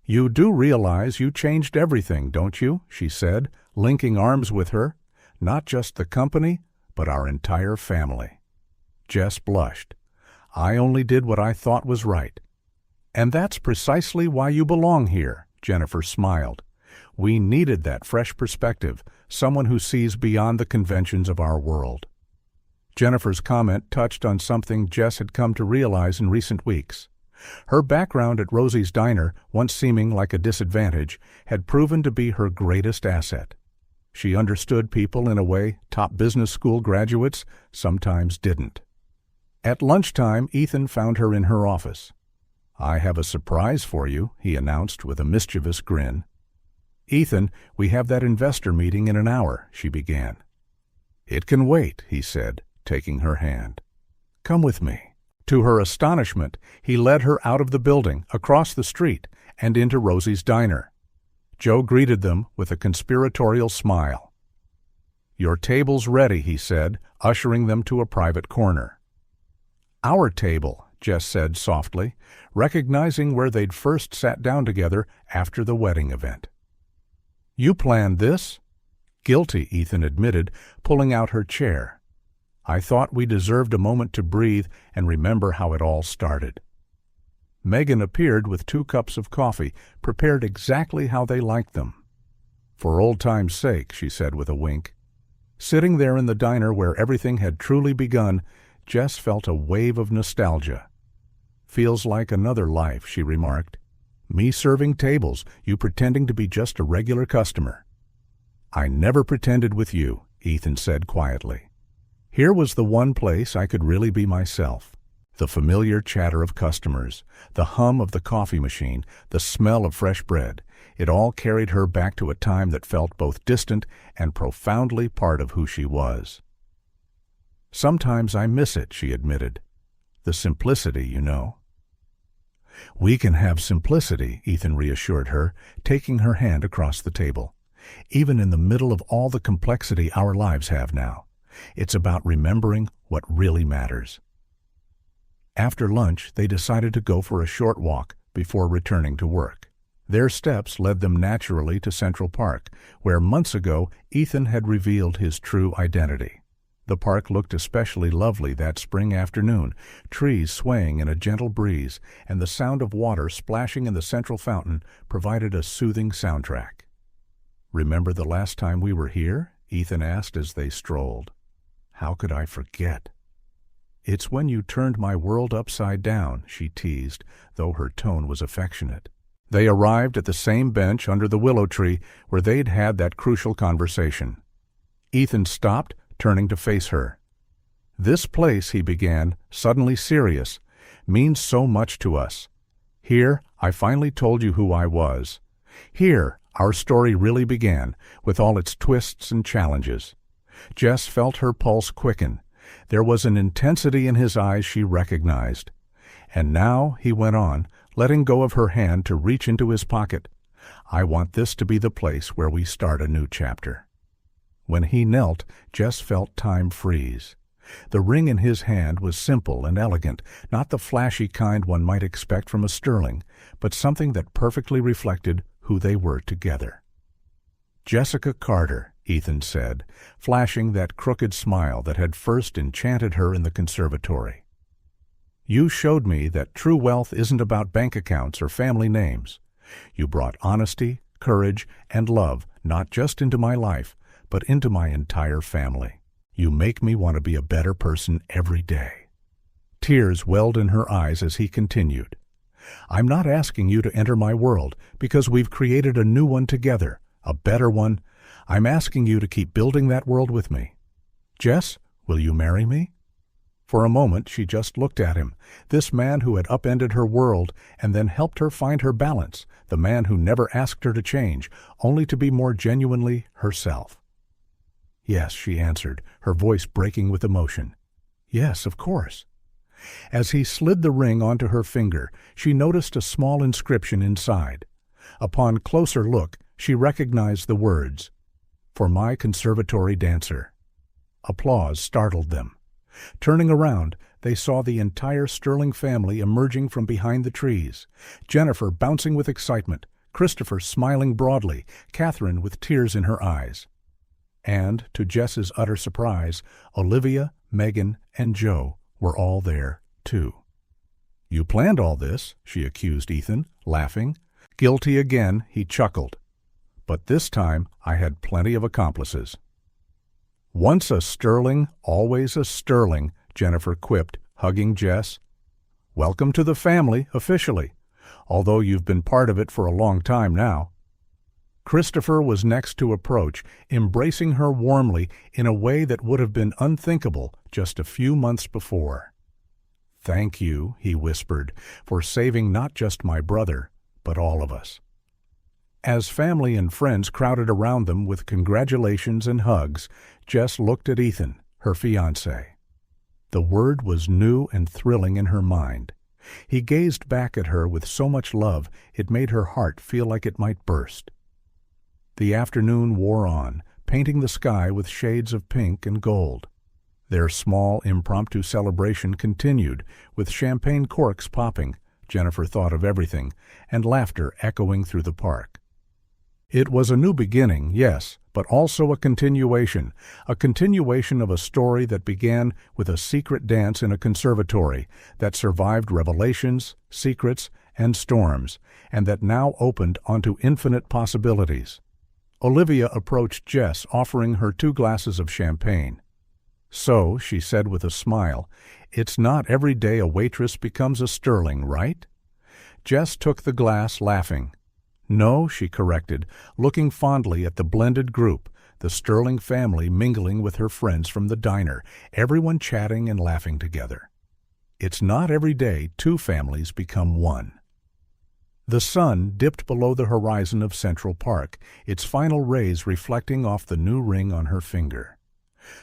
"You do realize you changed everything, don't you?" she said, linking arms with her. "Not just the company, but our entire family." Jess blushed. "I only did what I thought was right." "And that's precisely why you belong here," Jennifer smiled. "We needed that fresh perspective, someone who sees beyond the conventions of our world." Jennifer's comment touched on something Jess had come to realize in recent weeks. Her background at Rosie's Diner, once seeming like a disadvantage, had proven to be her greatest asset. She understood people in a way top business school graduates sometimes didn't. At lunchtime, Ethan found her in her office. "I have a surprise for you," he announced with a mischievous grin. "Ethan, we have that investor meeting in an hour," she began. "It can wait," he said, taking her hand. "Come with me." To her astonishment, he led her out of the building, across the street, and into Rosie's Diner. Joe greeted them with a conspiratorial smile. "Your table's ready," he said, ushering them to a private corner. "Our table," Jess said softly, recognizing where they'd first sat down together after the wedding event. "You planned this?" "Guilty," Ethan admitted, pulling out her chair. "I thought we deserved a moment to breathe and remember how it all started." Megan appeared with 2 cups of coffee, prepared exactly how they liked them. "For old time's sake," she said with a wink. Sitting there in the diner where everything had truly begun, Jess felt a wave of nostalgia. "Feels like another life," she remarked. "Me serving tables, you pretending to be just a regular customer." "I never pretended with you," Ethan said quietly. "Here was the one place I could really be myself. The familiar chatter of customers, the hum of the coffee machine, the smell of fresh bread, it all carried her back to a time that felt both distant and profoundly part of who she was." "Sometimes I miss it," she admitted. "The simplicity, you know." "We can have simplicity," Ethan reassured her, taking her hand across the table. "Even in the middle of all the complexity our lives have now. It's about remembering what really matters." After lunch, they decided to go for a short walk before returning to work. Their steps led them naturally to Central Park, where months ago Ethan had revealed his true identity. The park looked especially lovely that spring afternoon, trees swaying in a gentle breeze, and the sound of water splashing in the central fountain provided a soothing soundtrack. "Remember the last time we were here?" Ethan asked as they strolled. "How could I forget?" "It's when you turned my world upside down," she teased, though her tone was affectionate. They arrived at the same bench under the willow tree where they'd had that crucial conversation. Ethan stopped, turning to face her. "This place," he began, suddenly serious, "means so much to us. Here, I finally told you who I was. Here, our story really began, with all its twists and challenges." Jess felt her pulse quicken. There was an intensity in his eyes she recognized. "And now," he went on, letting go of her hand to reach into his pocket, "I want this to be the place where we start a new chapter." When he knelt, Jess felt time freeze. The ring in his hand was simple and elegant, not the flashy kind one might expect from a sterling, but something that perfectly reflected who they were together. "Jessica Carter," Ethan said, flashing that crooked smile that had first enchanted her in the conservatory. "You showed me that true wealth isn't about bank accounts or family names. You brought honesty, courage, and love not just into my life, but into my entire family. You make me want to be a better person every day." Tears welled in her eyes as he continued. "I'm not asking you to enter my world, because we've created a new one together, a better one. I'm asking you to keep building that world with me. Jess, will you marry me?" For a moment she just looked at him, this man who had upended her world and then helped her find her balance, the man who never asked her to change, only to be more genuinely herself. "Yes," she answered, her voice breaking with emotion. "Yes, of course." As he slid the ring onto her finger, she noticed a small inscription inside. Upon closer look, she recognized the words, "For my conservatory dancer." Applause startled them. Turning around, they saw the entire Sterling family emerging from behind the trees. Jennifer bouncing with excitement, Christopher smiling broadly, Catherine with tears in her eyes. And, to Jess's utter surprise, Olivia, Megan, and Joe were all there, too. "You planned all this," she accused Ethan, laughing. Guilty again, he chuckled. "But this time I had plenty of accomplices." "Once a Sterling, always a Sterling," Jennifer quipped, hugging Jess. "Welcome to the family, officially, although you've been part of it for a long time now." Christopher was next to approach, embracing her warmly in a way that would have been unthinkable just a few months before. "Thank you," he whispered, "for saving not just my brother, but all of us." As family and friends crowded around them with congratulations and hugs, Jess looked at Ethan, her fiancé. The word was new and thrilling in her mind. He gazed back at her with so much love it made her heart feel like it might burst. The afternoon wore on, painting the sky with shades of pink and gold. Their small, impromptu celebration continued, with champagne corks popping, Jennifer thought of everything, and laughter echoing through the park. It was a new beginning, yes, but also a continuation of a story that began with a secret dance in a conservatory that survived revelations, secrets, and storms, and that now opened onto infinite possibilities. Olivia approached Jess, offering her 2 glasses of champagne. "So," she said with a smile, "it's not every day a waitress becomes a sterling, right?" Jess took the glass, laughing. "No," she corrected, looking fondly at the blended group, the Sterling family mingling with her friends from the diner, everyone chatting and laughing together. "It's not every day 2 families become one." The sun dipped below the horizon of Central Park, its final rays reflecting off the new ring on her finger.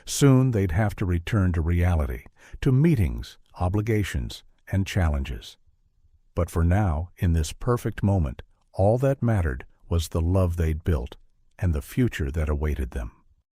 Soon they'd have to return to reality, to meetings, obligations, and challenges. But for now, in this perfect moment, all that mattered was the love they'd built and the future that awaited them.